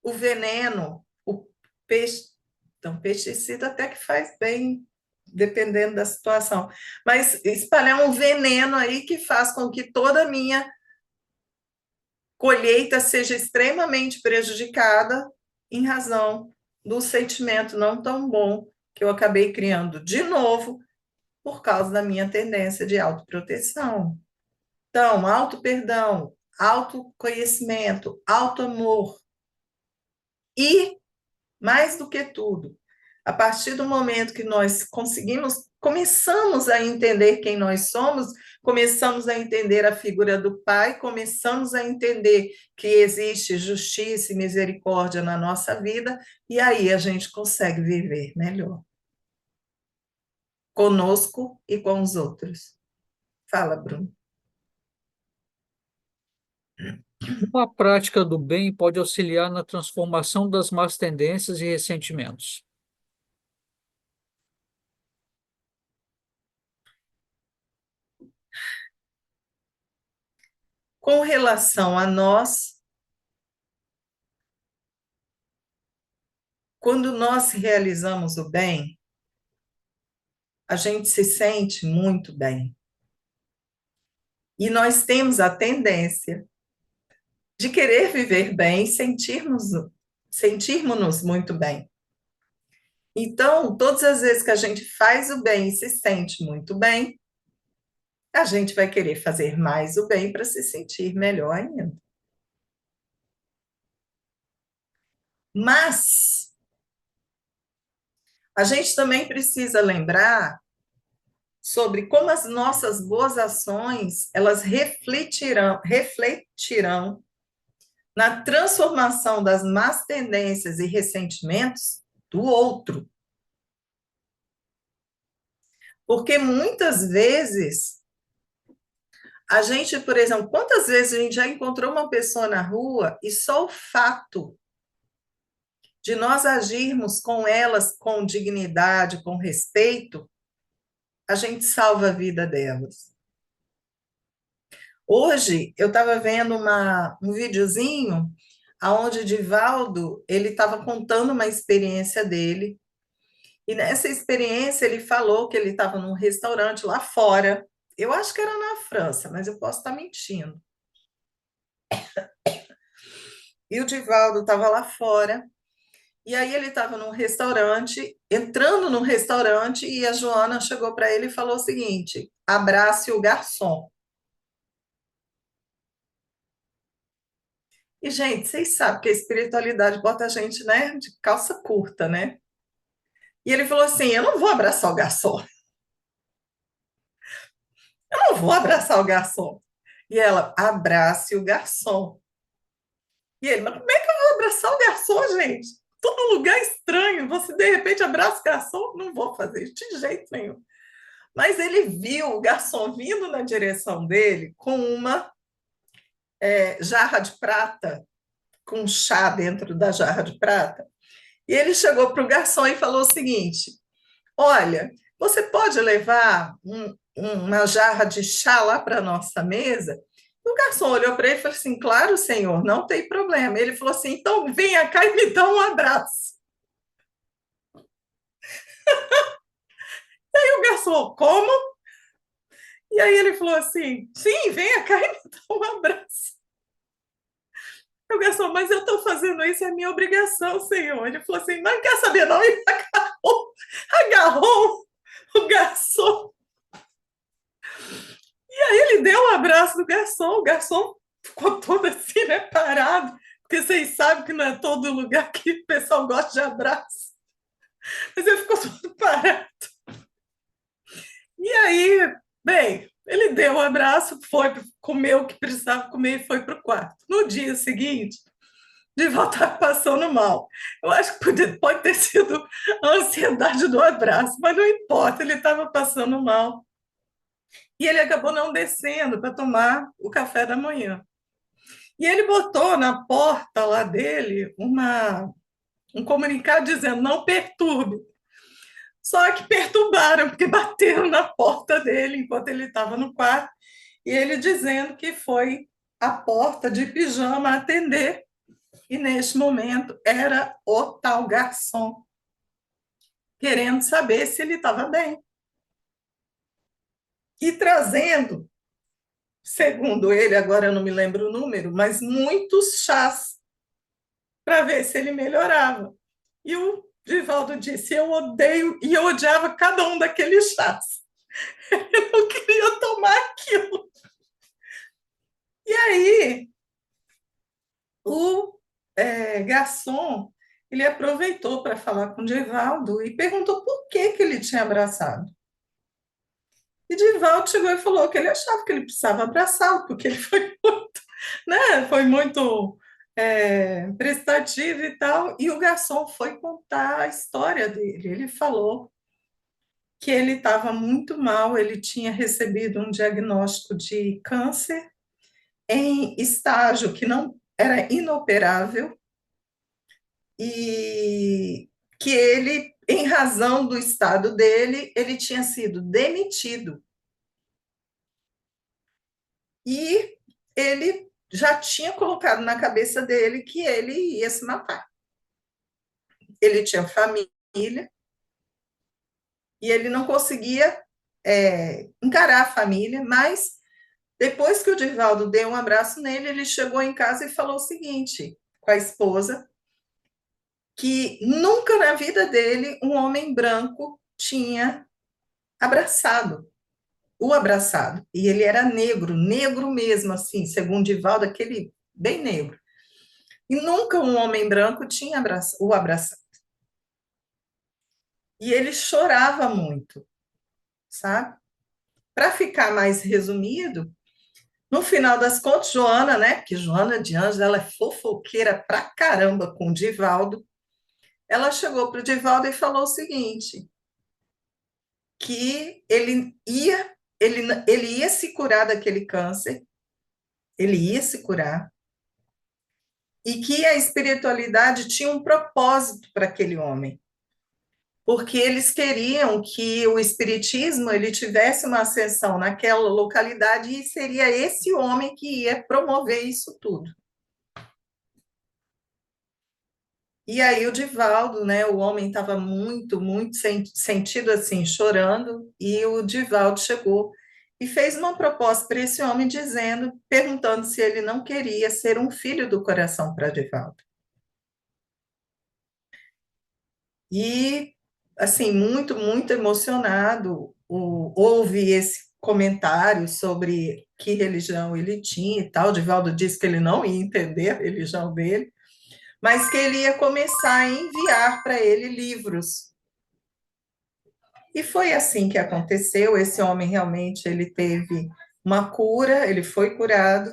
o veneno, o peixe. Então, pesticida até que faz bem, dependendo da situação. Mas espalhar um veneno aí que faz com que toda a minha colheita seja extremamente prejudicada em razão do sentimento não tão bom que eu acabei criando de novo por causa da minha tendência de autoproteção. Então, auto-perdão, autoconhecimento, auto-amor e mais do que tudo, a partir do momento que nós começamos a entender quem nós somos, começamos a entender a figura do Pai, começamos a entender que existe justiça e misericórdia na nossa vida, e aí a gente consegue viver melhor, conosco e com os outros. Fala, Bruno. Uma prática do bem pode auxiliar na transformação das más tendências e ressentimentos. Com relação a nós, quando nós realizamos o bem, a gente se sente muito bem. E nós temos a tendência de querer viver bem, sentirmos-nos muito bem. Então, todas as vezes que a gente faz o bem e se sente muito bem, a gente vai querer fazer mais o bem para se sentir melhor ainda. Mas a gente também precisa lembrar sobre como as nossas boas ações, elas refletirão na transformação das más tendências e ressentimentos do outro. Porque muitas vezes, a gente, por exemplo, quantas vezes a gente já encontrou uma pessoa na rua e só o fato de nós agirmos com elas com dignidade, com respeito, a gente salva a vida delas. Hoje, eu estava vendo um videozinho onde Divaldo, ele estava contando uma experiência dele, e nessa experiência ele falou que ele estava num restaurante lá fora, eu acho que era na França, mas eu posso estar mentindo. E o Divaldo estava lá fora, e aí ele estava num restaurante, entrando num restaurante, e a Joana chegou para ele e falou o seguinte: abrace o garçom. E, gente, vocês sabem que a espiritualidade bota a gente, né, de calça curta, né? E ele falou assim: eu não vou abraçar o garçom, eu não vou abraçar o garçom. E ela, abrace o garçom. E ele, mas como é que eu vou abraçar o garçom, gente? Todo lugar estranho, você de repente abraça o garçom? Não vou fazer isso de jeito nenhum. Mas ele viu o garçom vindo na direção dele com uma jarra de prata, com chá dentro da jarra de prata. E ele chegou para o garçom e falou o seguinte: olha, você pode levar uma jarra de chá lá para a nossa mesa? O garçom olhou para ele e falou assim: claro, senhor, não tem problema. Ele falou assim: então venha cá e me dá um abraço. E o garçom, como? E aí ele falou assim: sim, venha cá e me dá um abraço. O garçom, mas eu estou fazendo isso, é minha obrigação, senhor. Ele falou assim: não quer saber, não? E agarrou o garçom. E aí ele deu um abraço do garçom. O garçom ficou todo assim, né, parado. Porque vocês sabem que não é todo lugar que o pessoal gosta de abraço. Mas ele ficou todo parado. E aí, bem, Ele deu um abraço, foi comer o que precisava comer e foi para o quarto. No dia seguinte, Divaldo estava passando mal. Eu acho que pode ter sido a ansiedade do abraço, mas não importa, ele estava passando mal. E ele acabou não descendo para tomar o café da manhã. E ele botou na porta lá dele um comunicado dizendo: não perturbe. Só que perturbaram, porque bateram na porta dele enquanto ele estava no quarto, e ele dizendo que foi a porta de pijama atender, e neste momento era o tal garçom, querendo saber se ele estava bem. E trazendo, segundo ele, agora eu não me lembro o número, mas muitos chás para ver se ele melhorava. E o Divaldo disse: eu odeio, e eu odiava cada um daqueles chás. Eu não queria tomar aquilo. E aí, o garçom, ele aproveitou para falar com o Divaldo e perguntou por que ele tinha abraçado. E Divaldo chegou e falou que ele achava que ele precisava abraçá-lo, porque ele foi muito, né, foi muito prestativo e tal. E o garçom foi contar a história dele. Ele falou que ele estava muito mal, ele tinha recebido um diagnóstico de câncer em estágio que não era inoperável, e que ele, em razão do estado dele, ele tinha sido demitido. E ele já tinha colocado na cabeça dele que ele ia se matar. Ele tinha família e ele não conseguia encarar a família, mas depois que o Divaldo deu um abraço nele, ele chegou em casa e falou o seguinte com a esposa, que nunca na vida dele um homem branco tinha abraçado. E ele era negro, negro mesmo, assim, segundo Divaldo, aquele bem negro. E nunca um homem branco tinha o abraçado. E ele chorava muito, sabe? Para ficar mais resumido, no final das contas, Joana, né? Porque Joana de Anjos, ela é fofoqueira pra caramba com o Divaldo. Ela chegou para o Divaldo e falou o seguinte: que ele ia se curar daquele câncer, ele ia se curar, e que a espiritualidade tinha um propósito para aquele homem, porque eles queriam que o espiritismo ele tivesse uma ascensão naquela localidade e seria esse homem que ia promover isso tudo. E aí o Divaldo, né, o homem estava muito, muito sentido assim, chorando, e o Divaldo chegou e fez uma proposta para esse homem dizendo, perguntando se ele não queria ser um filho do coração para Divaldo. E assim, muito, muito emocionado, houve esse comentário sobre que religião ele tinha e tal. Divaldo disse que ele não ia entender a religião dele, mas que ele ia começar a enviar para ele livros. E foi assim que aconteceu. Esse homem realmente ele teve uma cura, ele foi curado,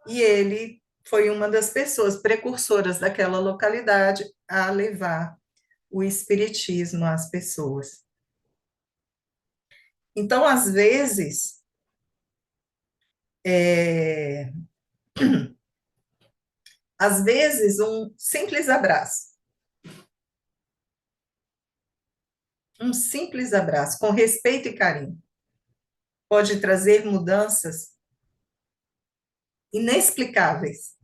e ele foi uma das pessoas precursoras daquela localidade a levar o espiritismo às pessoas. Então, é, às vezes um simples abraço, com respeito e carinho, pode trazer mudanças inexplicáveis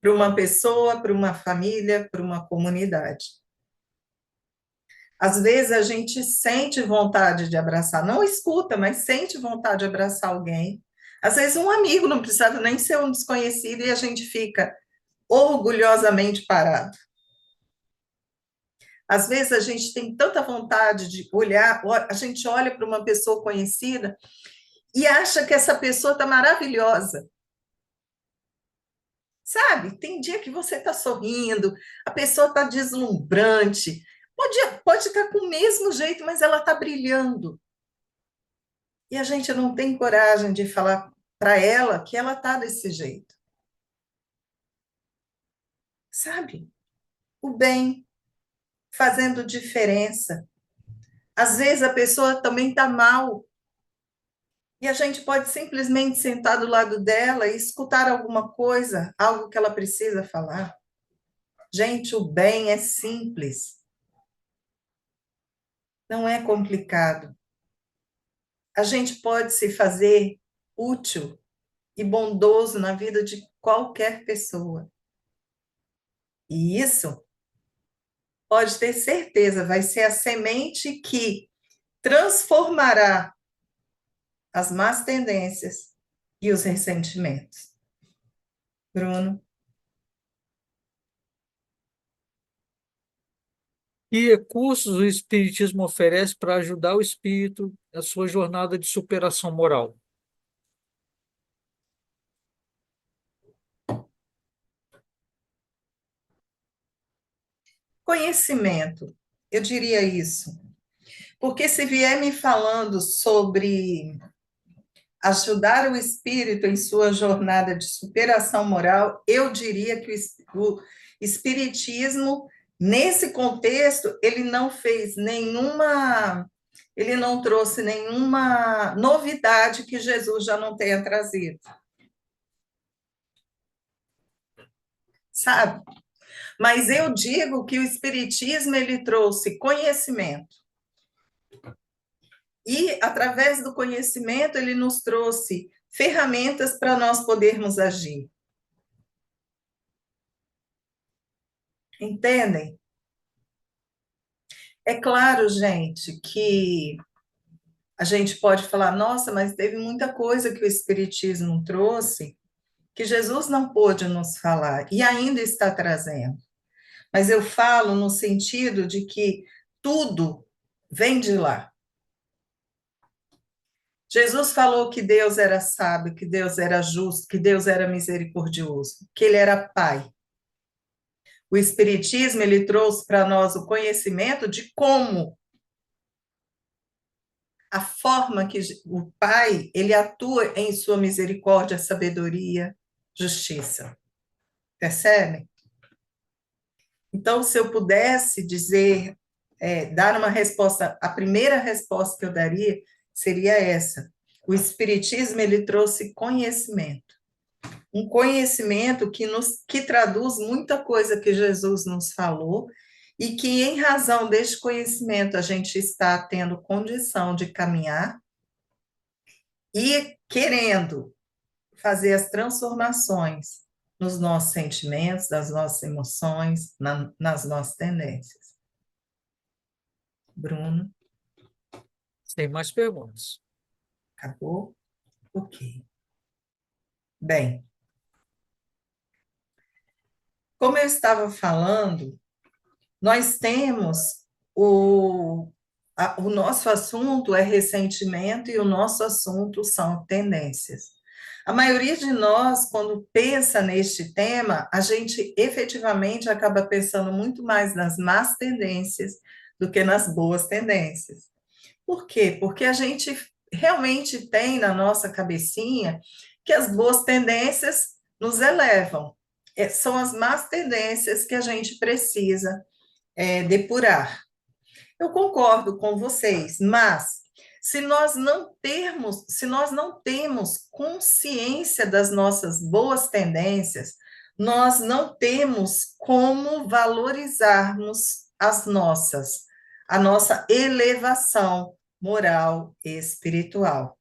para uma pessoa, para uma família, para uma comunidade. Às vezes a gente sente vontade de abraçar, não escuta, mas sente vontade de abraçar alguém. Às vezes um amigo, não precisa nem ser um desconhecido, e a gente fica orgulhosamente parado. Às vezes a gente tem tanta vontade de olhar, a gente olha para uma pessoa conhecida e acha que essa pessoa está maravilhosa. Sabe? Tem dia que você está sorrindo, a pessoa está deslumbrante, pode estar com o mesmo jeito, mas ela está brilhando. E a gente não tem coragem de falar para ela que ela está desse jeito, sabe? O bem, fazendo diferença. Às vezes a pessoa também está mal, e a gente pode simplesmente sentar do lado dela e escutar alguma coisa, algo que ela precisa falar. Gente, o bem é simples, não é complicado. A gente pode se fazer útil e bondoso na vida de qualquer pessoa. E isso, pode ter certeza, vai ser a semente que transformará as más tendências e os ressentimentos. Bruno, Que recursos o Espiritismo oferece para ajudar o espírito na sua jornada de superação moral? conhecimento, eu diria isso. Porque se vier me falando sobre ajudar o espírito em sua jornada de superação moral, eu diria que o espiritismo, nesse contexto, ele não trouxe nenhuma novidade que Jesus já não tenha trazido, sabe? Mas eu digo que o espiritismo ele trouxe conhecimento. E, através do conhecimento, ele nos trouxe ferramentas para nós podermos agir. Entendem? É claro, gente, que a gente pode falar, nossa, mas teve muita coisa que o Espiritismo trouxe que Jesus não pôde nos falar e ainda está trazendo. Mas eu falo no sentido de que tudo vem de lá. Jesus falou que Deus era sábio, que Deus era justo, que Deus era misericordioso, que ele era Pai. O Espiritismo, ele trouxe para nós o conhecimento de como a forma que o Pai, ele atua em sua misericórdia, sabedoria, justiça. Percebe? Então, se eu pudesse dizer, dar uma resposta, a primeira resposta que eu daria seria essa. O Espiritismo, ele trouxe conhecimento. Um conhecimento que traduz muita coisa que Jesus nos falou e que, em razão deste conhecimento, a gente está tendo condição de caminhar e querendo fazer as transformações nos nossos sentimentos, nas nossas emoções, nas nossas tendências. Bruno, Sem mais perguntas. acabou? Ok. Bem, como eu estava falando, nós temos o nosso assunto é ressentimento e o nosso assunto são tendências. A maioria de nós, quando pensa neste tema, a gente efetivamente acaba pensando muito mais nas más tendências do que nas boas tendências. Por quê? Porque a gente realmente tem na nossa cabecinha que as boas tendências nos elevam. São as más tendências que a gente precisa depurar. Eu concordo com vocês, mas se nós não temos consciência das nossas boas tendências, nós não temos como valorizarmos a nossa elevação moral e espiritual.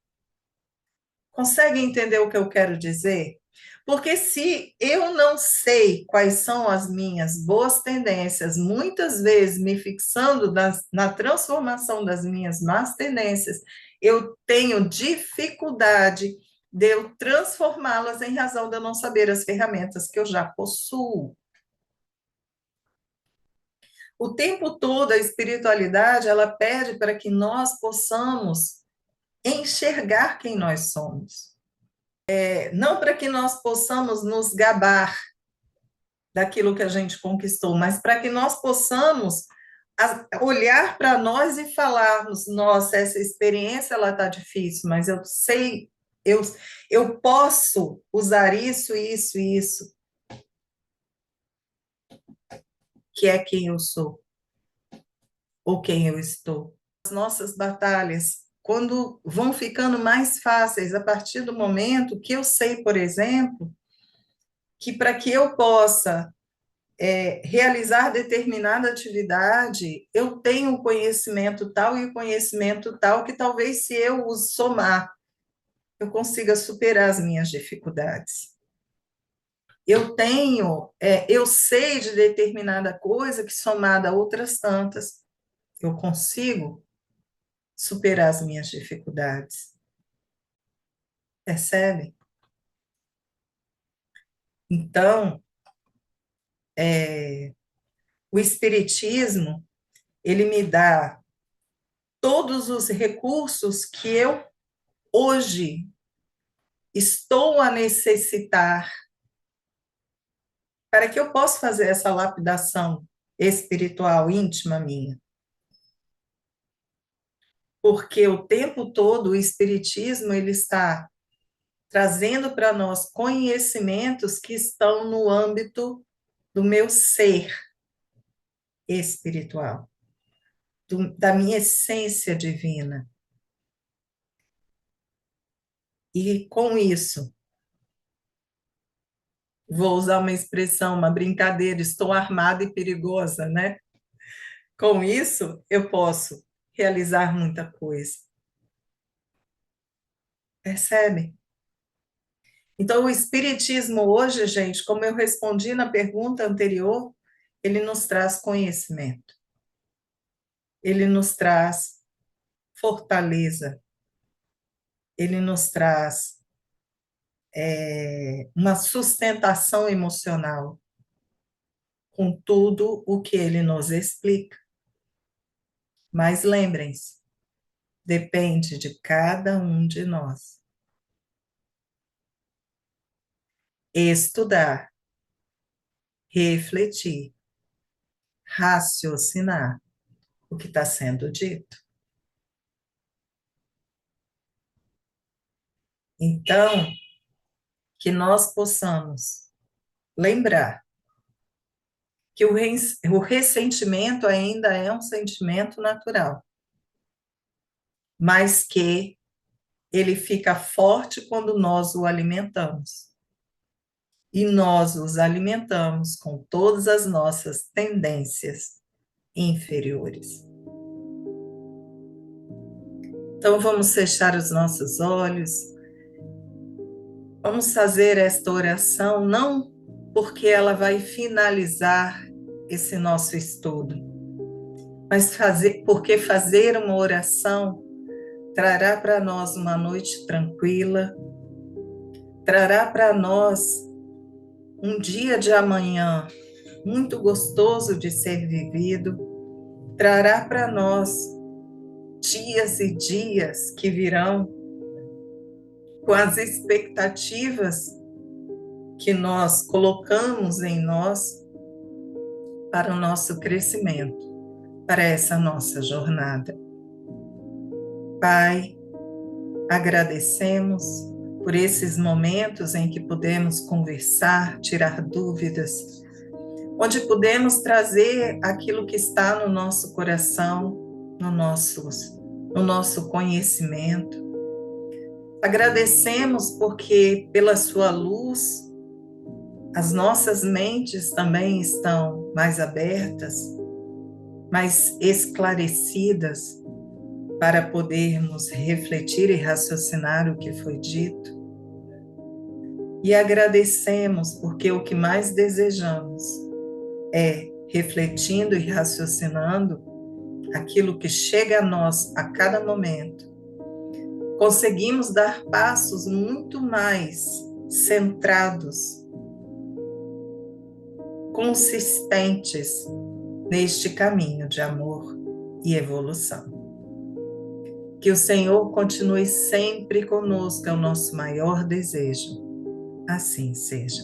Conseguem entender o que eu quero dizer? Porque se eu não sei quais são as minhas boas tendências, muitas vezes me fixando na transformação das minhas más tendências, eu tenho dificuldade de eu transformá-las em razão de eu não saber as ferramentas que eu já possuo. O tempo todo a espiritualidade, ela pede para que nós possamos enxergar quem nós somos. Não para que nós possamos nos gabar daquilo que a gente conquistou, mas para que nós possamos olhar para nós e falarmos, nossa, essa experiência ela está difícil, mas eu sei, eu, eu posso usar isso, isso, isso, que é quem eu sou, ou quem eu estou. As nossas batalhas, quando vão ficando mais fáceis, a partir do momento que eu sei, por exemplo, que para que eu possa realizar determinada atividade, eu tenho um conhecimento tal e o conhecimento tal que talvez se eu os somar, eu consiga superar as minhas dificuldades. Eu sei de determinada coisa que somada a outras tantas, eu consigo superar as minhas dificuldades. Percebe? Então, o Espiritismo, ele me dá todos os recursos que eu hoje estou a necessitar para que eu possa fazer essa lapidação espiritual íntima minha. Porque o tempo todo o espiritismo ele está trazendo para nós conhecimentos que estão no âmbito do meu ser espiritual, da minha essência divina. E com isso, vou usar uma expressão, uma brincadeira, estou armada e perigosa, né? Com isso, eu posso realizar muita coisa. Percebe? Então, o Espiritismo hoje, gente, como eu respondi na pergunta anterior, ele nos traz conhecimento, ele nos traz fortaleza, ele nos traz uma sustentação emocional com tudo o que ele nos explica. Mas lembrem-se, depende de cada um de nós estudar, refletir, raciocinar o que está sendo dito. Então, que nós possamos lembrar que o ressentimento ainda é um sentimento natural, mas que ele fica forte quando nós o alimentamos. E nós os alimentamos com todas as nossas tendências inferiores. Então, vamos fechar os nossos olhos, vamos fazer esta oração, não porque ela vai finalizar esse nosso estudo, mas porque fazer uma oração trará para nós uma noite tranquila, trará para nós um dia de amanhã muito gostoso de ser vivido, trará para nós dias e dias que virão com as expectativas que nós colocamos em nós para o nosso crescimento, para essa nossa jornada. Pai, agradecemos por esses momentos em que podemos conversar, tirar dúvidas, onde podemos trazer aquilo que está no nosso coração, no nosso conhecimento. Agradecemos porque, pela sua luz, as nossas mentes também estão mais abertas, mais esclarecidas, para podermos refletir e raciocinar o que foi dito. E agradecemos porque o que mais desejamos é, refletindo e raciocinando aquilo que chega a nós a cada momento, conseguimos dar passos muito mais centrados, consistentes neste caminho de amor e evolução. Que o Senhor continue sempre conosco, é o nosso maior desejo. Assim seja.